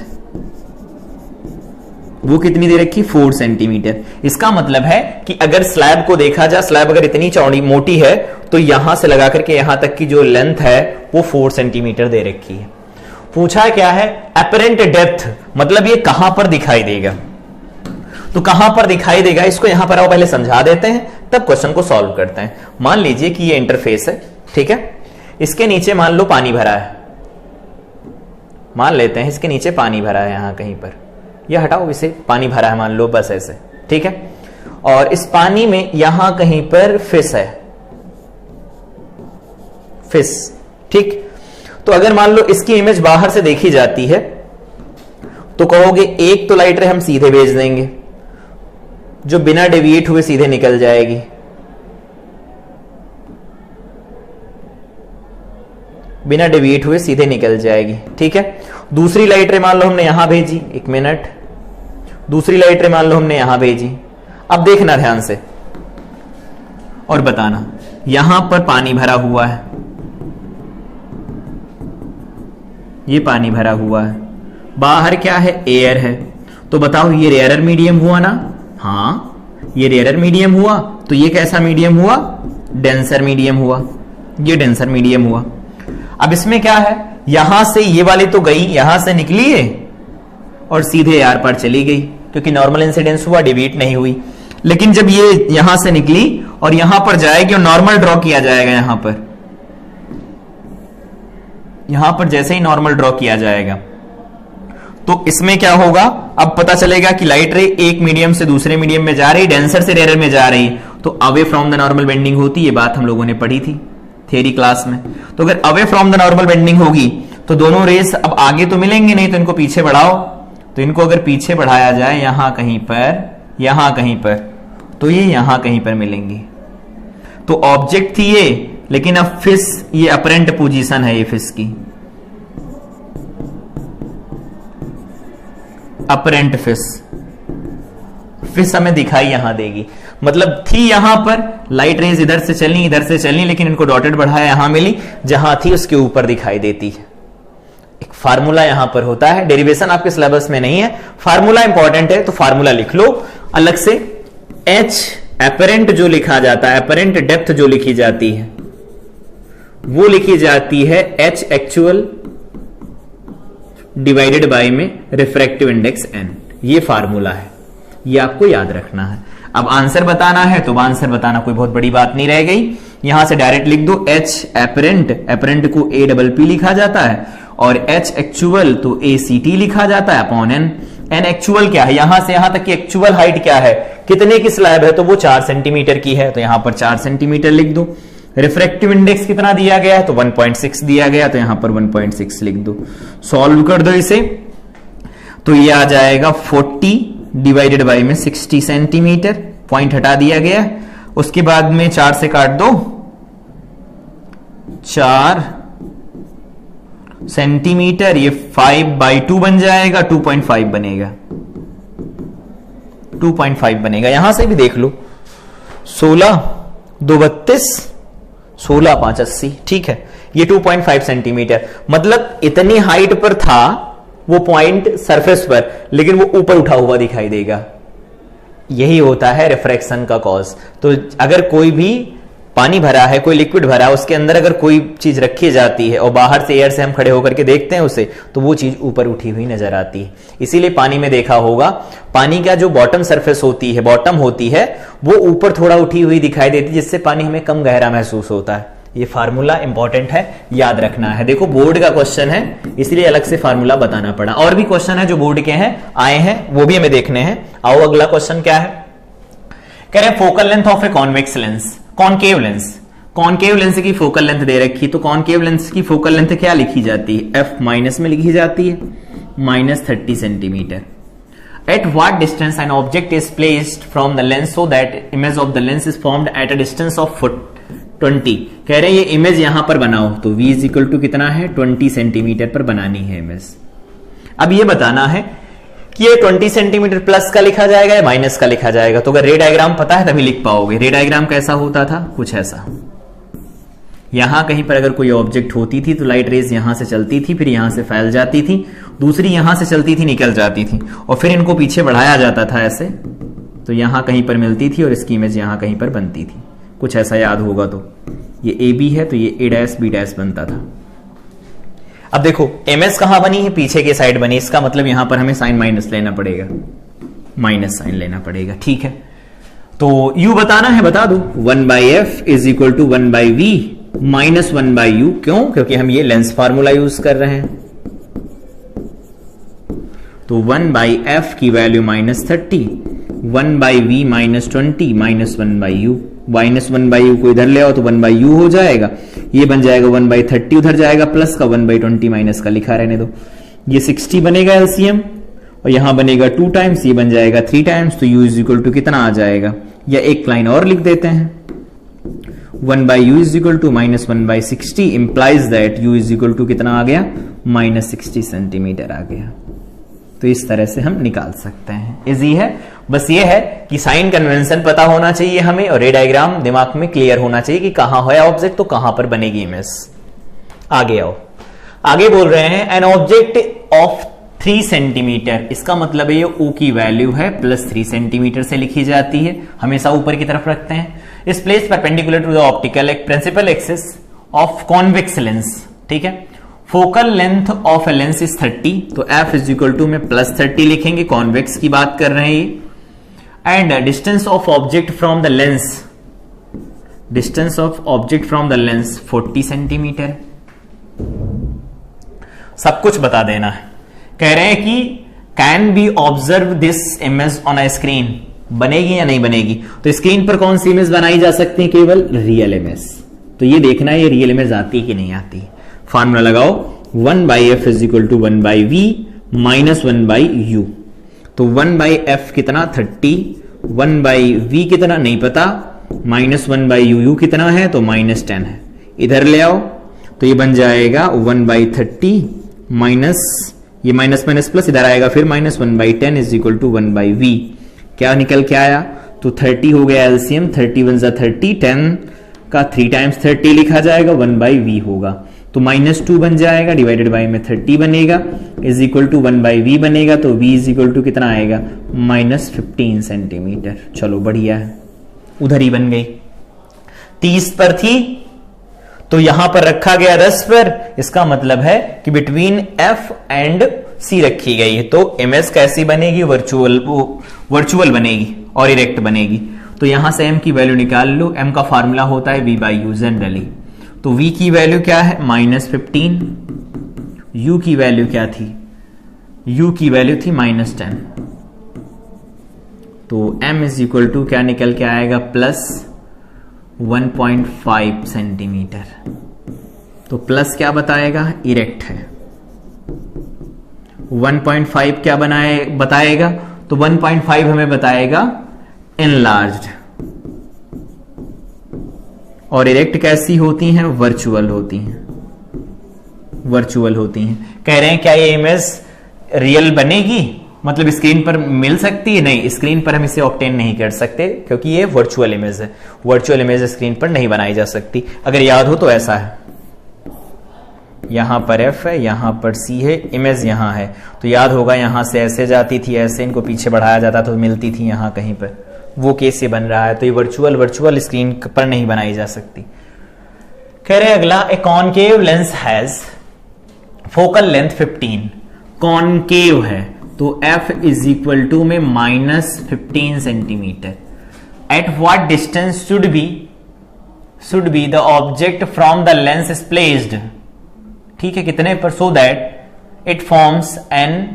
वो कितनी दे रखी 4 सेंटीमीटर। इसका मतलब है कि अगर स्लैब को देखा जाए, स्लैब अगर इतनी चौड़ी मोटी है तो यहां से लगा करके यहां तक की जो लेंथ है वो 4 सेंटीमीटर दे रखी है। पूछा क्या है एपरेंट डेप्थ, मतलब ये कहां पर दिखाई देगा, तो कहां पर दिखाई देगा इसको यहां पर आओ पहले समझा देते हैं, तब क्वेश्चन को सॉल्व करते हैं। मान लीजिए कि ये इंटरफेस है, ठीक है, इसके नीचे मान लो पानी भरा है, मान लेते हैं इसके नीचे पानी भरा है, यहां कहीं पर, ये हटाओ इसे, पानी भरा है मान लो बस ऐसे, ठीक है, और इस पानी में यहां कहीं पर फिश है, फिश, ठीक। तो अगर मान लो इसकी इमेज बाहर से देखी जाती है तो कहोगे एक तो लाइट रे हम सीधे भेज देंगे जो बिना डेविएट हुए सीधे निकल जाएगी, बिना डेविएट हुए सीधे निकल जाएगी, ठीक है। दूसरी लाइट रे मान लो हमने यहां भेजी, एक मिनट, दूसरी लाइट रे मान लो हमने यहां भेजी। अब देखना ध्यान से और बताना, यहां पर पानी भरा हुआ है, ये पानी भरा हुआ है, बाहर क्या है, एयर है। तो बताओ ये रेयरर मीडियम हुआ ना? हाँ, ये रेयरर मीडियम हुआ, तो ये कैसा मीडियम हुआ? डेंसर मीडियम हुआ, ये डेंसर मीडियम हुआ। अब इसमें क्या है, यहां से ये वाली तो गई, यहां से निकली है और सीधे यार पर चली गई, क्योंकि नॉर्मल इंसिडेंस हुआ, डिवीट नहीं हुई। लेकिन जब ये यहां से निकली और यहां पर जाएगी और नॉर्मल ड्रॉ किया जाएगा, यहां पर जैसे ही नॉर्मल ड्रॉ किया जाएगा तो इसमें क्या होगा, अब पता चलेगा कि लाइट रे एक मीडियम से दूसरे मीडियम में जा रही, डेंसर से रेयर में जा रही, तो away from the normal bending होती। ये बात हम लोगों ने पढ़ी थी थियरी क्लास में। तो अगर away from the normal bending होगी तो दोनों रेस अब आगे तो मिलेंगे नहीं, तो इनको पीछे बढ़ाओ। तो इनको अगर पीछे बढ़ाया जाए यहां कहीं पर, तो ये यहां कहीं पर मिलेंगी। तो ऑब्जेक्ट थी ये, लेकिन अब फिश, ये अपरेंट पोजीशन है, ये फिश की अपरेंट फिश हमें दिखाई यहां देगी। मतलब थी यहां पर, लाइट रेज इधर से चलनी, लेकिन इनको डॉटेड बढ़ाया, यहां मिली, जहां थी उसके ऊपर दिखाई देती है। एक फार्मूला यहां पर होता है, डेरिवेशन आपके सिलेबस में नहीं है, फार्मूला इंपॉर्टेंट है, तो फार्मूला लिख लो अलग से। एच अपरेंट जो लिखा जाता है, अपरेंट डेप्थ जो लिखी जाती है, वो लिखी जाती है एच एक्चुअल डिवाइडेड बाय में रिफ्रैक्टिव इंडेक्स एन। ये फार्मूला है, ये आपको याद रखना है। अब आंसर बताना है तो आंसर बताना कोई बहुत बड़ी बात नहीं रह गई, यहां से डायरेक्ट लिख दो एच अपरेंट को ए डबल पी लिखा जाता है, और एच एक्चुअल तो ए सी टी लिखा जाता है अपॉन एन। एन एक्चुअल क्या है, यहां से यहां तक की एक्चुअल हाइट क्या है, कितने की स्लैब है, तो वो 4 सेंटीमीटर की है, तो यहां पर 4 सेंटीमीटर लिख दो। रिफ्रैक्टिव इंडेक्स कितना दिया गया है, तो 1.6 दिया गया, तो यहां पर 1.6 लिख दो। सॉल्व कर दो इसे, तो ये आ जाएगा 40 डिवाइडेड बाई में 60 सेंटीमीटर, पॉइंट हटा दिया गया। उसके बाद में 4 से काट दो, 4 सेंटीमीटर, ये 5/2 बन जाएगा, 2.5 बनेगा, 2.5 बनेगा। यहां से भी देख लो, 16 2 32, 16 5 80, ठीक है। ये 2.5 सेंटीमीटर, मतलब इतनी हाइट पर था वो पॉइंट सरफेस पर, लेकिन वो ऊपर उठा हुआ दिखाई देगा। यही होता है रिफ्रैक्शन का कॉज। तो अगर कोई भी पानी भरा है, कोई लिक्विड भरा है, उसके अंदर अगर कोई चीज रखी जाती है और बाहर से एयर से हम खड़े होकर के देखते हैं उसे, तो वो चीज ऊपर उठी हुई नजर आती है। इसीलिए पानी में देखा होगा, पानी का जो बॉटम सरफेस होती है, बॉटम होती है, वो ऊपर थोड़ा उठी हुई दिखाई देती है, जिससे पानी हमें कम गहरा महसूस होता है। ये फार्मूला इंपॉर्टेंट है, याद रखना है। देखो बोर्ड का क्वेश्चन है, इसलिए अलग से फार्मूला बताना पड़ा। और भी क्वेश्चन है जो बोर्ड के हैं, आए हैं, वो भी हमें देखने हैं। आओ अगला क्वेश्चन क्या है, कह रहे focal length of A convex lens, concave lens. Concave lens की फोकल लेंथ दे रखी, तो कॉनकेव लेंस की फोकल लेंथ क्या लिखी जाती है, एफ माइनस में लिखी जाती है, -30 centimetre. At what distance an object is placed from the lens so that image of the lens is formed at a distance of 20। कह रहे हैं ये इमेज यहां पर बनाओ, तो v इज इक्वल टू कितना है, 20 सेंटीमीटर पर बनानी है इमेज। अब ये बताना है कि ये 20 सेंटीमीटर प्लस का लिखा जाएगा या माइनस का लिखा जाएगा। तो अगर रे डायग्राम पता है तभी लिख पाओगे। रे डायग्राम कैसा होता था, कुछ ऐसा। यहां कहीं पर अगर कोई ऑब्जेक्ट होती थी तो लाइट रेज यहां से चलती थी, फिर यहां से फैल जाती थी, दूसरी यहां से चलती थी, निकल जाती थी, और फिर इनको पीछे बढ़ाया जाता था ऐसे, तो यहां कहीं पर मिलती थी और इसकी इमेज यहां कहीं पर बनती थी। कुछ ऐसा याद होगा तो ये ए बी है, तो ये ए डैश बी डैश बनता था। अब देखो एमएस कहां बनी है, पीछे के साइड बनी, इसका मतलब यहां पर हमें साइन माइनस लेना पड़ेगा, माइनस साइन लेना पड़ेगा, ठीक है। तो यू बताना है, बता दो, 1/f is equal to 1/v minus 1/u। क्यों, क्योंकि हम ये लेंस फार्मूला यूज कर रहे हैं। तो 1/f की value -30 1 by v minus 20 minus 1 by you, minus 1 by u को इधर ले आओ तो 1 बाई यू हो जाएगा, ये बन जाएगा 1 बाई 30 उधर जाएगा, प्लस का 1 बाई 20 माइनस का लिखा रहने दो, ये 60 बनेगा एलसीएम, और यहां बनेगा 2 टाइम्स, ये बन जाएगा 3 टाइम्स, तो u इज इक्वल टू कितना आ जाएगा, या एक लाइन और लिख देते हैं, 1 by u is equal to minus 1 by 60 implies that u is equal to कितना आ गया, माइनस 60 सेंटीमीटर आ गया। तो इस तरह से हम निकाल सकते हैं, इजी है। बस ये है कि साइन कन्वेंशन पता होना चाहिए हमें, और रे डायग्राम दिमाग में क्लियर होना चाहिए कि कहां है ऑब्जेक्ट तो कहां पर बनेगी इमेज। आगे आओ, आगे बोल रहे हैं एन ऑब्जेक्ट ऑफ 3 सेंटीमीटर, इसका मतलब है ये O की वैल्यू है प्लस 3 सेंटीमीटर से लिखी जाती है, हमेशा ऊपर की तरफ रखते हैं। इस place perpendicular to the optical principal axis of convex lens, ठीक है। Focal length of a lens is 30, तो f इज इक्वल टू में प्लस 30 लिखेंगे, कॉन्वेक्स की बात कर रहे हैं ये। And distance of object from the lens, distance of object from the lens 40 centimetre. सब कुछ बता देना है। कह रहे हैं कि can be observe this image on a screen, बनेगी या नहीं बनेगी, तो स्क्रीन पर कौन सी इमेज बनाई जा सकती है, केवल रियल इमेज। तो ये देखना है ये रियल इमेज आती है कि नहीं आती। फॉर्मूला लगाओ, 1 by F is equal to 1 by v minus 1 by u. तो 1 बाई एफ कितना 30, 1 बाई वी कितना नहीं पता, माइनस 1 बाई यू कितना है तो माइनस 10 है, इधर ले आओ तो ये बन जाएगा 1 बाई 30 माइनस, ये माइनस माइनस प्लस इधर आएगा फिर minus 1 by 10 is equal to 1 by v. क्या निकल के आया, तो 30 हो गया एलसीएम, 30 1 जा 30, 10 का 3 टाइम्स 30 लिखा जाएगा, 1 बाई वी होगा, तो माइनस 2 बन जाएगा, डिवाइडेड बाई में 30 बनेगा, is equal to 1 by v बनेगा, तो v इज इक्वल टू कितना आएगा, माइनस 15 सेंटीमीटर। चलो बढ़िया है, उधर ही बन गई, 30 पर थी तो यहां पर रखा गया 10 पर, इसका मतलब है कि बिटवीन f एंड c रखी गई है, तो इमेज कैसी बनेगी, वर्चुअल बनेगी और इरेक्ट बनेगी। तो यहां से m की वैल्यू निकाल लो, m का फार्मूला होता है v बाई यू जनरली, तो v की वैल्यू क्या है माइनस 15, u की वैल्यू क्या थी, u की वैल्यू थी माइनस 10, तो m इज इक्वल टू क्या निकल के आएगा प्लस 1.5 सेंटीमीटर। तो प्लस क्या बताएगा, इरेक्ट है, 1.5 क्या बताएगा, तो 1.5 हमें बताएगा एनलार्ज्ड, और इरेक्ट कैसी होती हैं, वर्चुअल होती हैं, वर्चुअल होती हैं। कह रहे हैं क्या ये इमेज रियल बनेगी, मतलब स्क्रीन पर मिल सकती है, नहीं, स्क्रीन पर हम इसे ऑब्टेन नहीं कर सकते क्योंकि ये वर्चुअल इमेज है, वर्चुअल इमेज स्क्रीन पर नहीं बनाई जा सकती। अगर याद हो तो ऐसा है, यहां पर f है, यहां पर c है, इमेज यहां है, तो याद होगा यहां से ऐसे जाती थी, ऐसे इनको पीछे बढ़ाया जाता तो मिलती थी यहां कहीं पर, वो केस ये बन रहा है, तो ये वर्चुअल स्क्रीन पर नहीं बनाई जा सकती। कह रहे अगला, ए concave lens has focal length 15, concave है तो f इज इक्वल टू में minus 15 centimetre. At what distance should be the object from the lens is placed, ठीक है, कितने पर, so that it forms an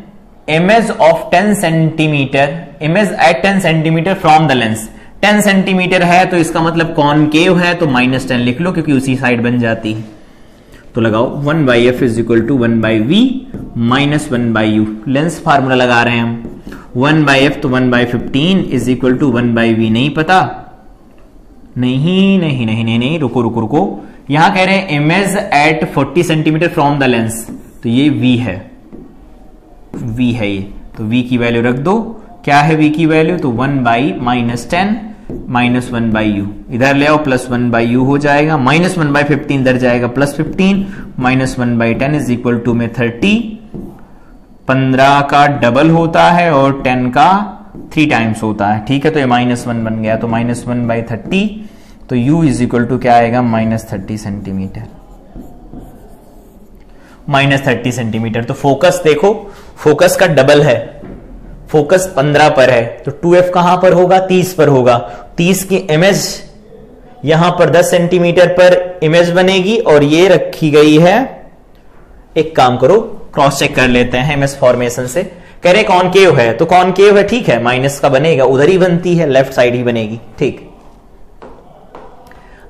image of 10 centimetre, image at 10 centimetre from the lens. 10 centimetre है तो इसका मतलब concave है, तो माइनस 10 लिख लो क्योंकि उसी साइड बन जाती है। तो लगाओ 1 by F is equal to 1 by v minus 1 by u, lens formula लगा रहे हैं हम, 1 बाई एफ तो 1 by 15 is equal to 1 by v नहीं पता, नहीं, रुको, यहां कह रहे हैं image at 40 centimetre from the lens, तो ये v है, ये, तो v की वैल्यू रख दो, क्या है v की वैल्यू, तो 1 by minus 10 minus 1 by you, इधर ले आओ प्लस 1 बाई यू हो जाएगा, माइनस 1 बाई 15 इधर जाएगा plus 15, minus 1 by 10 is equal to में 30, 15 का डबल होता है और 10 का 3 टाइम्स होता है, ठीक है, तो ये माइनस 1 बन गया, तो माइनस 1 बाई 30, तो u इज इक्वल टू क्या आएगा, माइनस 30 सेंटीमीटर, माइनस 30 सेंटीमीटर। तो फोकस देखो, फोकस का डबल है, फोकस 15 पर है, तो 2f कहां पर होगा, 30 पर होगा, 30 की इमेज यहां पर 10 सेंटीमीटर पर इमेज बनेगी, और ये रखी गई है, एक काम करो क्रॉस चेक कर लेते हैं इमेज फॉर्मेशन से। कह रहे कॉनकेव है, तो कॉनकेव है, ठीक है, माइनस का बनेगा, उधर ही बनती है, लेफ्ट साइड ही बनेगी, ठीक।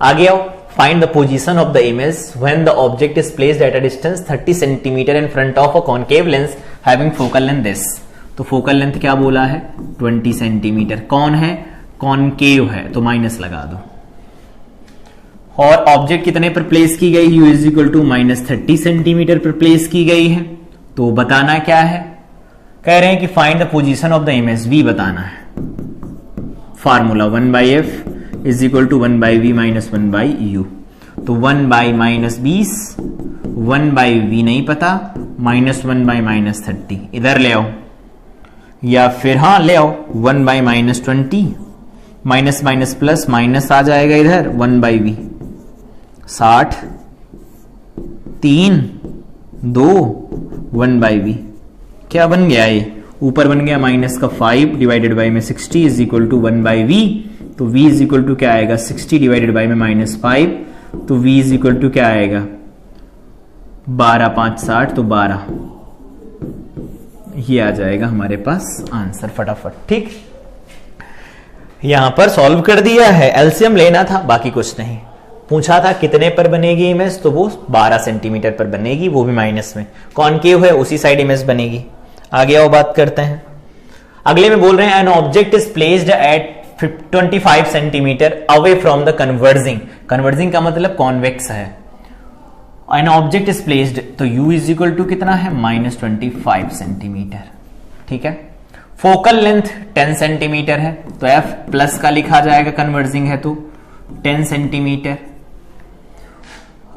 आगे आओ, find the position of the image when the object is placed at a distance 30 centimetre in front of a concave lens having focal length this. तो फोकल लेंथ क्या बोला है, 20 सेंटीमीटर। कौन है, कॉनकेव है, तो माइनस लगा दो। और ऑब्जेक्ट कितने पर प्लेस की गई, u is equal to -30 centimetre पर प्लेस की गई है। तो बताना क्या है, कह रहे हैं कि find the position of the image, v बताना है। Formula 1/f is equal to 1/v minus 1/u। तो 1/-20, 1/v नहीं पता, -1/-30 इधर ले आओ, या फिर हाँ ले आओ 1/-20, माइनस माइनस प्लस माइनस आ जाएगा इधर, 1/v 60, 3, 2, 1/v क्या बन गया, ये ऊपर बन गया माइनस का 5 डिवाइडेड बाई में 60 इज इक्वल टू 1/v। तो v इज इक्वल टू क्या आएगा, 60 डिवाइडेड बाई में -5, तो v इज इक्वल टू क्या आएगा, 12, 5, 60, तो 12। ये आ जाएगा हमारे पास आंसर फटाफट, ठीक। यहां पर सॉल्व कर दिया है, एलसीएम लेना था, बाकी कुछ नहीं। पूछा था कितने पर बनेगी इमेज, तो वो 12 सेंटीमीटर पर बनेगी, वो भी माइनस में। कॉनकेव है, उसी साइड इमेज बनेगी। आगे आओ बात करते हैं। अगले में बोल रहे हैं N object is placed at 25 centimetre away from the converging. Converging का मतलब कॉन्वेक्स है। एन ऑब्जेक्ट इज प्लेस्ड, तो u इज इक्वल टू कितना है, -25 सेंटीमीटर, ठीक है। फोकल लेंथ 10 सेंटीमीटर है, तो f प्लस का लिखा जाएगा, कन्वर्जिंग है तो 10 सेंटीमीटर।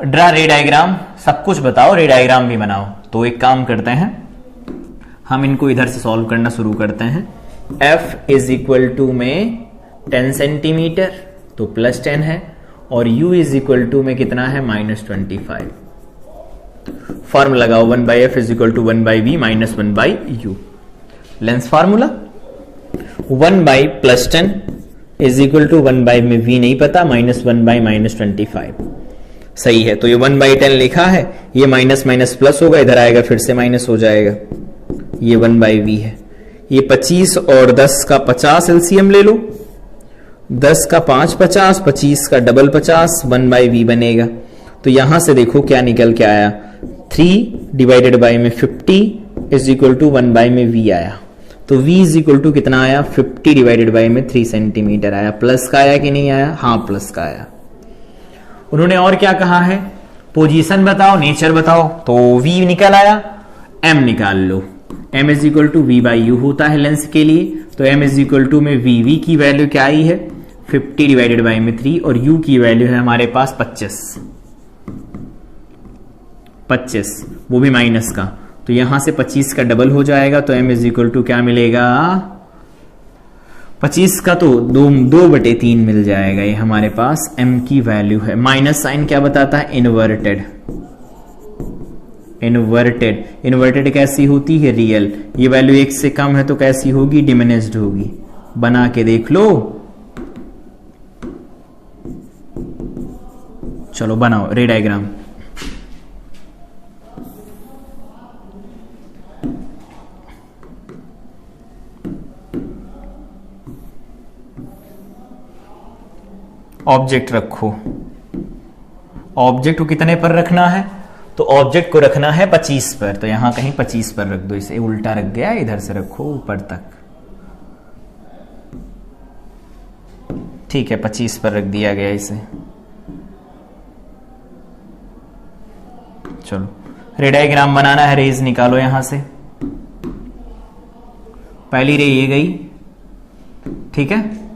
ड्रा रे डायग्राम, सब कुछ बताओ, रे डायग्राम भी बनाओ। तो एक काम करते हैं, हम इनको इधर से सॉल्व करना शुरू करते हैं। f इज इक्वल टू में 10 सेंटीमीटर, तो +10 है, और u इज इक्वल टू में कितना है, -25। फॉर्मूला लगाओ, 1/f is equal to 1/v minus 1/u। Lens formula 1/+10 is equal to 1/, में v नहीं पता, -1/-25 सही है। तो ये 1/10 लिखा है, ये माइनस माइनस प्लस होगा, इधर आएगा फिर से माइनस हो जाएगा, ये 1/v है। ये 25 और 10 का 50 एलसीएम ले लो, 10 का 5 50, 25 का डबल 50, 1/v बनेगा। तो यहां से देखो क्या निकल के आया, 3 डिवाइडेड बाई में 50 इज इक्वल टू 1/, में v आया। तो v इज इक्वल टू कितना आया, 50 डिवाइडेड बाई में 3 सेंटीमीटर आया। प्लस का आया कि नहीं आया, हाँ प्लस का आया। उन्होंने और क्या कहा है, पोजीशन बताओ, नेचर बताओ, तो v निकल आया, m निकाल लो। m is equal to v/u होता है लेंस के लिए, तो m इज इक्वल टू में v की वैल्यू क्या आई है, 50 डिवाइडेड बाई में 3, और u की वैल्यू है हमारे पास 25, वो भी माइनस का। तो यहां से 25 का डबल हो जाएगा, तो m इज इक्वल टू क्या मिलेगा, 25 का तो 2/3 मिल जाएगा। ये हमारे पास m की वैल्यू है। माइनस साइन क्या बताता है, इन्वर्टेड। इन्वर्टेड कैसी होती है, रियल। ये वैल्यू 1 से कम है तो कैसी होगी, डिमिनिश्ड होगी। बना के देख लो, चलो बनाओ रे डायग्राम। ऑब्जेक्ट रखो, ऑब्जेक्ट को कितने पर रखना है, तो ऑब्जेक्ट को रखना है 25 पर, तो यहां कहीं 25 पर रख दो, इसे उल्टा रख गया, इधर से रखो ऊपर तक, ठीक है, 25 पर रख दिया गया इसे। चलो रे डायग्राम बनाना है, रेज निकालो यहां से। पहली रे ये गई, ठीक है,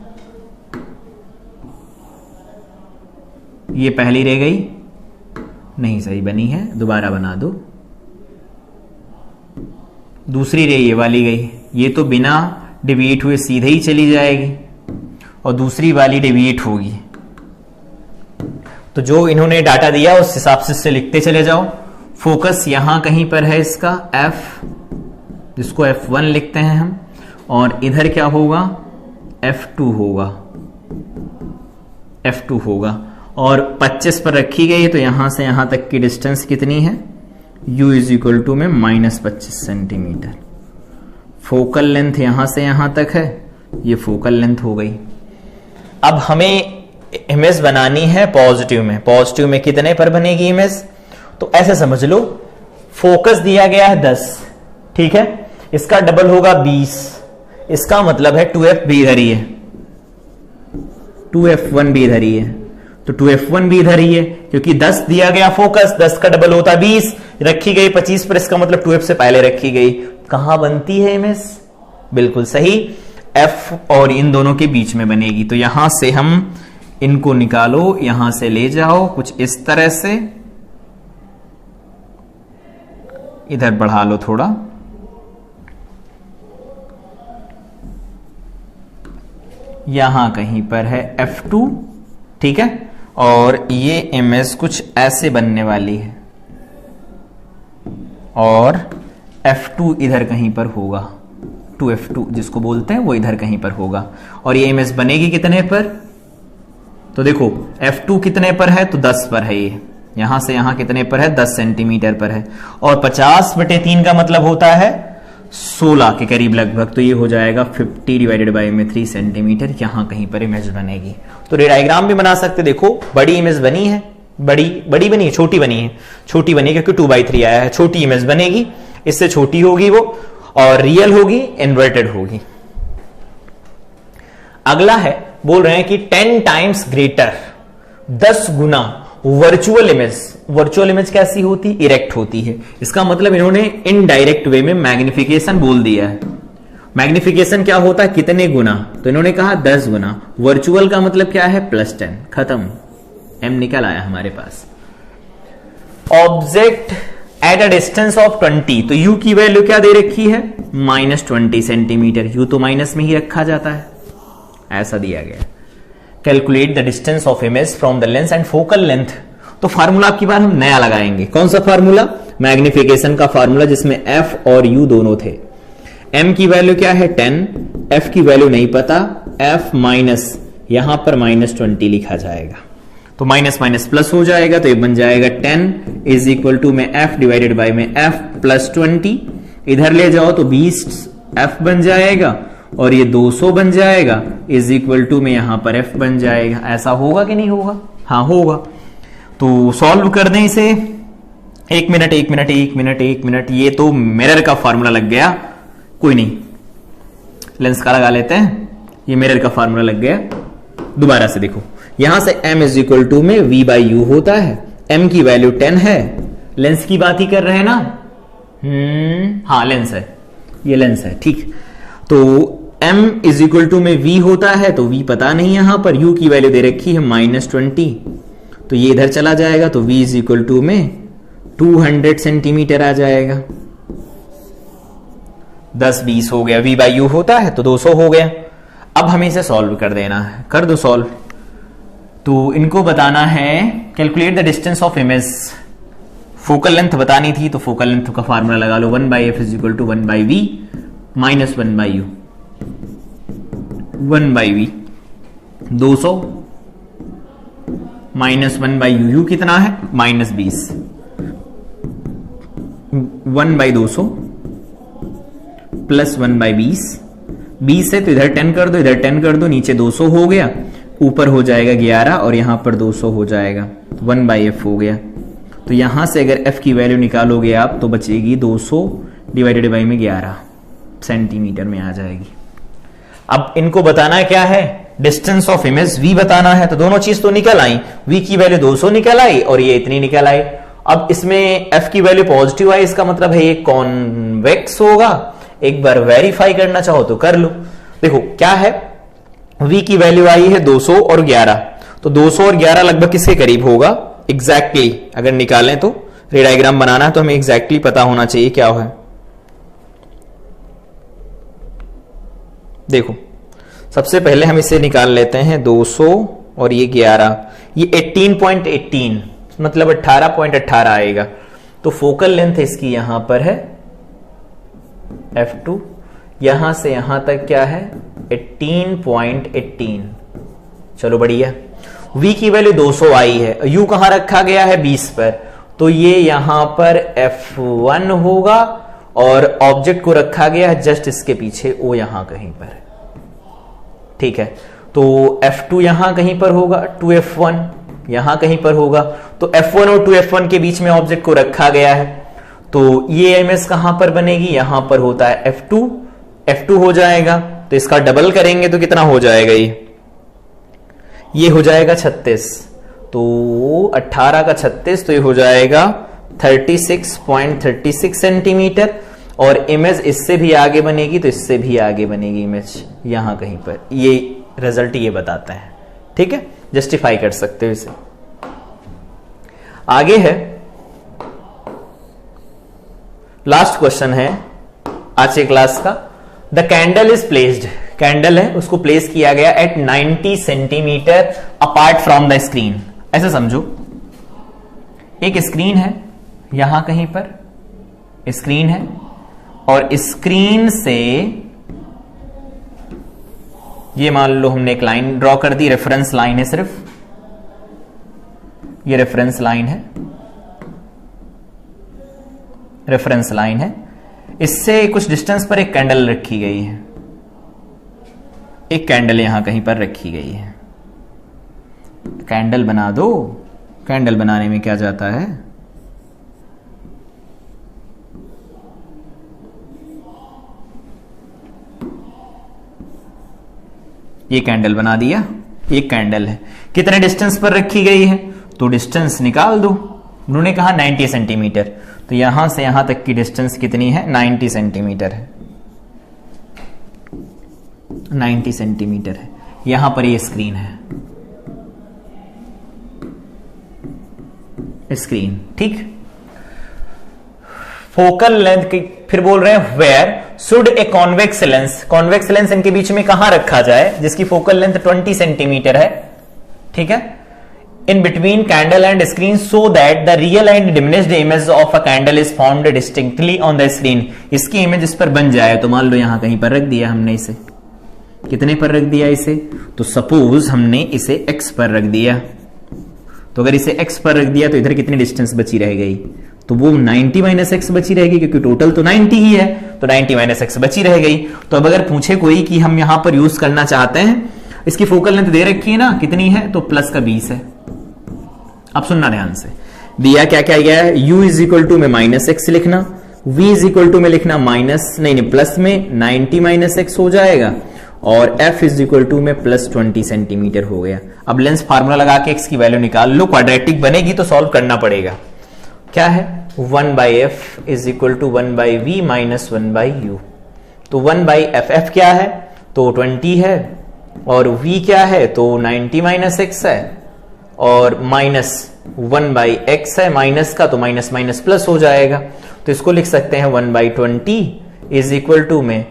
ये पहली रे गई, नहीं सही बनी है, दोबारा बना दो। दूसरी रे ये वाली गई, ये तो बिना डिविएट हुए सीधे ही चली जाएगी, और दूसरी वाली डिविएट होगी। तो जो इन्होंने डाटा दिया उस हिसाब से इससे लिखते चले जाओ। फोकस यहां कहीं पर है इसका f, जिसको f1 लिखते हैं हम, और इधर क्या होगा, f2 होगा, f2 होगा, और 25 पर रखी गई है, तो यहां से यहां तक की डिस्टेंस कितनी है, u इज इक्वल टू में -25 सेंटीमीटर। फोकल लेंथ यहां से यहां तक है, ये फोकल लेंथ हो गई। अब हमें इमेज बनानी है पॉजिटिव में। पॉजिटिव में कितने पर बनेगी इमेज? तो ऐसे समझ लो, फोकस दिया गया है 10, ठीक है, इसका डबल होगा 20, इसका मतलब है 2f भी इधर ही है, 2f1 भी इधर ही है, तो 2f1 भी इधर ही है, क्योंकि 10 दिया गया फोकस, 10 का डबल होता 20, रखी गई 25 पर, इसका मतलब 2f से पहले रखी गई। कहां बनती है इमेज? बिल्कुल सही, f और इन दोनों के बीच में बनेगी। तो यहां से हम इनको निकालो, यहां से ले जाओ कुछ इस तरह से, इधर बढ़ा लो थोड़ा, यहां कहीं पर है f2, ठीक है, और ये इमेज कुछ ऐसे बनने वाली है, और f2 इधर कहीं पर होगा, 2f2 जिसको बोलते हैं वो इधर कहीं पर होगा, और ये इमेज बनेगी कितने पर? तो देखो f2 कितने पर है? तो 10 पर है, ये यहां से यहां कितने पर है? 10 सेंटीमीटर पर है, और 50/3 का मतलब होता है 16 के करीब लगभग, तो ये हो जाएगा 50 डिवाइडेड बाई में 3 सेंटीमीटर, यहां कहीं पर इमेज बनेगी। तो रे डायग्राम भी बना सकते, देखो बड़ी इमेज बनी है, बड़ी बनी है, छोटी बनी है, छोटी बनी क्योंकि 2/3 आया है, छोटी इमेज बनेगी, इससे छोटी होगी वो, और रियल होगी, इन्वर्टेड होगी। अगला है, बोल रहे हैं कि 10 टाइम्स ग्रेटर, 10 गुना वर्चुअल इमेज। वर्चुअल इमेज कैसी होती? इरेक्ट होती है। इसका मतलब इन्होंने इनडायरेक्ट वे में मैग्निफिकेशन बोल दिया है। मैग्निफिकेशन क्या होता है? कितने गुना, तो इन्होंने कहा 10 गुना। वर्चुअल का मतलब क्या है? +10, खत्म, m निकल आया हमारे पास। Object at a distance of 20, तो u की वैल्यू क्या दे रखी है? -20 सेंटीमीटर, u तो माइनस में ही रखा जाता है, ऐसा दिया गया। Calculate the distance of image from the lens and focal length. तो फार्मूला आपकी बार हम नया लगाएंगे। कौन सा फार्मूला? मैग्निफिकेशन का फार्मूला, जिसमें f और u दोनों थे। m की वैल्यू क्या है? 10, f की वैल्यू नहीं पता, f माइनस, यहां पर -20 लिखा जाएगा, तो माइनस माइनस प्लस हो जाएगा, तो ये बन जाएगा 10 इज इक्वल टू में f डिवाइडेड बाई में f प्लस 20, इधर ले जाओ तो 20 f बन जाएगा, और ये 200 बन जाएगा, इज इक्वल टू में यहां पर f बन जाएगा। ऐसा होगा कि नहीं होगा? हाँ होगा। तो सॉल्व कर दें इसे। 1 मिनट 1 मिनट 1 मिनट 1 मिनट, ये तो मिरर का फॉर्मूला लग गया, कोई नहीं, लेंस का लगा लेते हैं। ये मिरर का फॉर्मूला लग गया। दोबारा से देखो, यहां से m इज इक्वल टू में v बाई यू होता है, m की वैल्यू 10 है, लेंस की बात ही कर रहे हैं ना, हाँ लेंस है, ये लेंस है, ठीक। तो m इज इक्वल टू में v होता है, तो v पता नहीं, यहां पर u की वैल्यू दे रखी है -20, तो ये इधर चला जाएगा, तो v इज इक्वल टू में 200 सेंटीमीटर आ जाएगा। 10-20 हो गया, v बाई यू होता है तो 200 हो गया। अब हमें इसे सॉल्व कर देना है, कर दो सॉल्व। तो इनको बताना है calculate the distance of image, focal length बतानी थी, तो फोकल लेंथ का फार्मूला लगा लो, 1/f is equal to 1/v minus 1/u, 1/v 200 minus 1/u, u कितना है? -20, 1/200 प्लस 1/20, 20 है तो इधर 10 कर दो, इधर 10 कर दो, नीचे 200 हो गया, ऊपर हो जाएगा 11 और यहां पर 200 हो जाएगा, 1/f हो गया। तो यहां से अगर f की वैल्यू निकालोगे आप तो बचेगी 200 डिवाइडेड बाई में 11 सेंटीमीटर में आ जाएगी। अब इनको बताना है क्या है? डिस्टेंस ऑफ इमेज v बताना है, तो दोनों चीज तो निकल आई, v की वैल्यू 200 निकल आई और ये इतनी निकल आई। अब इसमें f की वैल्यू पॉजिटिव आई, इसका मतलब है ये कॉन्वेक्स होगा। एक बार वेरीफाई करना चाहो तो कर लो। देखो क्या है, v की वैल्यू आई है 200 और 11, तो 200 और 11 लगभग किसके करीब होगा? एग्जैक्टली अगर निकालें तो, रे डायग्राम बनाना है तो हमें एग्जैक्टली पता होना चाहिए क्या है। देखो सबसे पहले हम इसे निकाल लेते हैं, 200 और ये 11, ये 18.18 मतलब 18.18 आएगा। तो फोकल लेंथ इसकी यहां पर है f2, यहां से यहां तक क्या है? 18.18। चलो बढ़िया। v की वैल्यू 200 आई है, u कहां रखा गया है? 20 पर, तो ये यहां पर f1 होगा और ऑब्जेक्ट को रखा गया है जस्ट इसके पीछे, ओ यहां कहीं पर है, ठीक है। तो F2 यहां कहीं पर होगा, 2F1 यहां कहीं पर होगा, तो F1 और 2F1 के बीच में ऑब्जेक्ट को रखा गया है, तो ये इमेज कहां पर बनेगी, यहां पर होता है F2, F2 हो जाएगा, तो इसका डबल करेंगे तो कितना हो जाएगा, ये हो जाएगा 36, तो 18 का 36, तो ये हो जाएगा 36.36 सेंटीमीटर, और इमेज इससे भी आगे बनेगी, तो इससे भी आगे बनेगी इमेज यहां कहीं पर, ये रिजल्ट ये बताता है, ठीक है, जस्टिफाई कर सकते हो इसे। आगे है लास्ट क्वेश्चन है आज के क्लास का, the candle is placed, candle है उसको प्लेस किया गया at 90 centimetre apart from the screen. ऐसे समझो एक स्क्रीन है, यहां कहीं पर स्क्रीन है, और स्क्रीन से ये मान लो हमने एक लाइन ड्रॉ कर दी, रेफरेंस लाइन है सिर्फ, ये रेफरेंस लाइन है, रेफरेंस लाइन है, इससे कुछ डिस्टेंस पर एक कैंडल रखी गई है, एक कैंडल यहां कहीं पर रखी गई है। कैंडल बना दो, कैंडल बनाने में क्या जाता है, ये कैंडल बना दिया, एक कैंडल है, कितने डिस्टेंस पर रखी गई है, तो डिस्टेंस निकाल दो, उन्होंने कहा 90 सेंटीमीटर, तो यहां से यहां तक की डिस्टेंस कितनी है, 90 सेंटीमीटर है, 90 सेंटीमीटर है, यहां पर ये स्क्रीन है, स्क्रीन, ठीक। फोकल लेंथ की फिर बोल रहे हैं where should a convex lens, convex lens इनके बीच में कहां रखा जाए जिसकी फोकल लेंथ 20 सेंटीमीटर है, ठीक है, in between candle and screen so that the real and diminished image of a candle is found distinctly on the screen, इसकी इमेज इस पर बन जाए, तो मान लो यहां कहीं पर रख दिया हमने इसे, कितने पर रख दिया इसे, तो सपोज हमने इसे x पर रख दिया, तो अगर इसे x पर रख दिया तो इधर कितनी डिस्टेंस बची रह गई, तो वो 90 माइनस एक्स बची रहेगी, क्योंकि टोटल तो 90 ही है, तो 90 माइनस एक्स बची रह गई। तो अब अगर पूछे कोई कि हम यहां पर यूज करना चाहते हैं, इसकी फोकल लेंथ दे रखी है ना, कितनी है, तो प्लस का 20 है। अब सुनना ध्यान से, दिया क्या क्या गया है, u इज इक्वल टू में माइनस एक्स लिखना, v इज इक्वल टू में लिखना माइनस नहीं प्लस में 90 माइनस एक्स हो जाएगा, और f इज इक्वल टू में प्लस 20 सेंटीमीटर हो गया। अब लेंस फार्मूला लगा के x की वैल्यू निकाल लो, क्वाड्रेटिक बनेगी तो सॉल्व करना पड़ेगा। क्या है, 1/f is equal to 1/v minus 1/u, तो 1/f, f क्या है, तो 20 है, और v क्या है, तो 90 माइनस एक्स है, और माइनस 1/x है, माइनस का तो माइनस माइनस प्लस हो जाएगा, तो इसको लिख सकते हैं 1/20 इज इक्वल टू में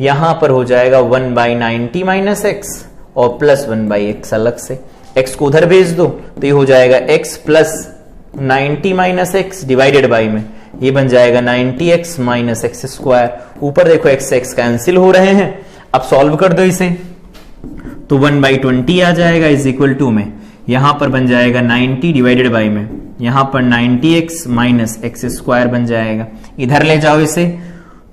यहां पर हो जाएगा 1/90 माइनस एक्स और प्लस 1/x अलग से, x को उधर भेज दो तो ये हो जाएगा x plus 90 minus x divided by में ये बन जाएगा 90x माइनस एक्स स्क्वायर, ऊपर देखो x से x कैंसिल हो रहे हैं। अब सॉल्व कर दो इसे, तो 1/20 आ जाएगा इज इक्वल टू में यहां पर बन जाएगा 90 डिवाइडेड बाई में यहां पर 90x माइनस एक्स स्क्वायर बन जाएगा, इधर ले जाओ इसे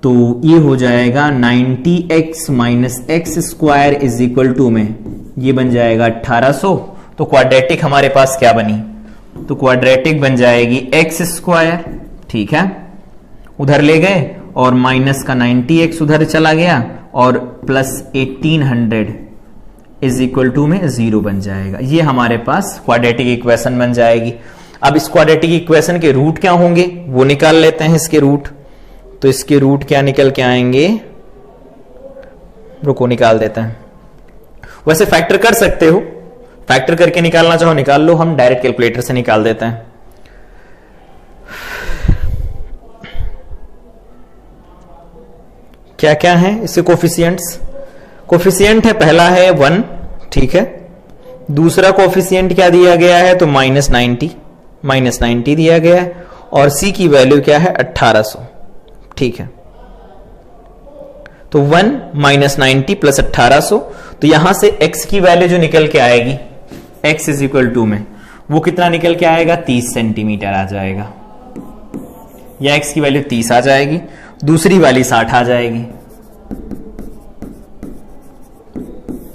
तो ये हो जाएगा 90x minus x square is equal to में ये बन जाएगा 1800। तो क्वाड्रेटिक हमारे पास क्या बनी, तो क्वाड्रेटिक बन जाएगी एक्स स्क्वायर, ठीक है, उधर ले गए और माइनस का 90x उधर चला गया और प्लस 1800 इज इक्वल टू में 0 बन जाएगा। ये हमारे पास क्वाड्रेटिक इक्वेशन बन जाएगी। अब इस क्वाड्रेटिक इक्वेशन के रूट क्या होंगे वो निकाल लेते हैं, इसके रूट, तो इसके रूट क्या निकल के आएंगे, रुको निकाल देते हैं। वैसे फैक्टर कर सकते हो, फैक्टर करके निकालना चाहो निकाल लो, हम डायरेक्ट कैलकुलेटर से निकाल देते हैं। क्या क्या है इसके कोफिशिएंट्स, कोफिशिएंट है पहला है 1, ठीक है, दूसरा कोफिशिएंट क्या दिया गया है तो माइनस 90 दिया गया है, और सी की वैल्यू क्या है 1800, ठीक है। तो 1 माइनस 90 प्लस 1800, तो यहां से x की वैल्यू जो निकल के आएगी x इज इक्वल टू में वो कितना निकल के आएगा 30 सेंटीमीटर आ जाएगा, या x की वैल्यू 30 आ जाएगी। दूसरी वाली 60 आ जाएगी,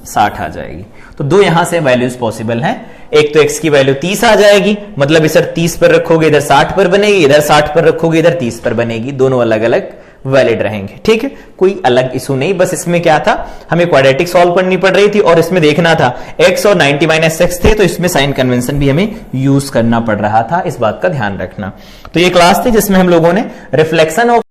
60 आ जाएगी। तो दो यहां से वैल्यूज पॉसिबल हैं। एक तो x की वैल्यू 30 आ जाएगी, मतलब इधर 30 पर रखोगे इधर 60 पर बनेगी, इधर 60 पर रखोगे इधर 30 पर बनेगी, दोनों अलग अलग वैलिड रहेंगे। ठीक है, कोई अलग इशू नहीं। बस इसमें क्या था, हमें क्वाड्रेटिक सॉल्व करनी पड़ रही थी और इसमें देखना था x और 90 - x थे, तो इसमें साइन कन्वेंशन भी हमें यूज करना पड़ रहा था। इस बात का ध्यान रखना। तो ये क्लास थी जिसमें हम लोगों ने रिफ्लेक्शन ऑफ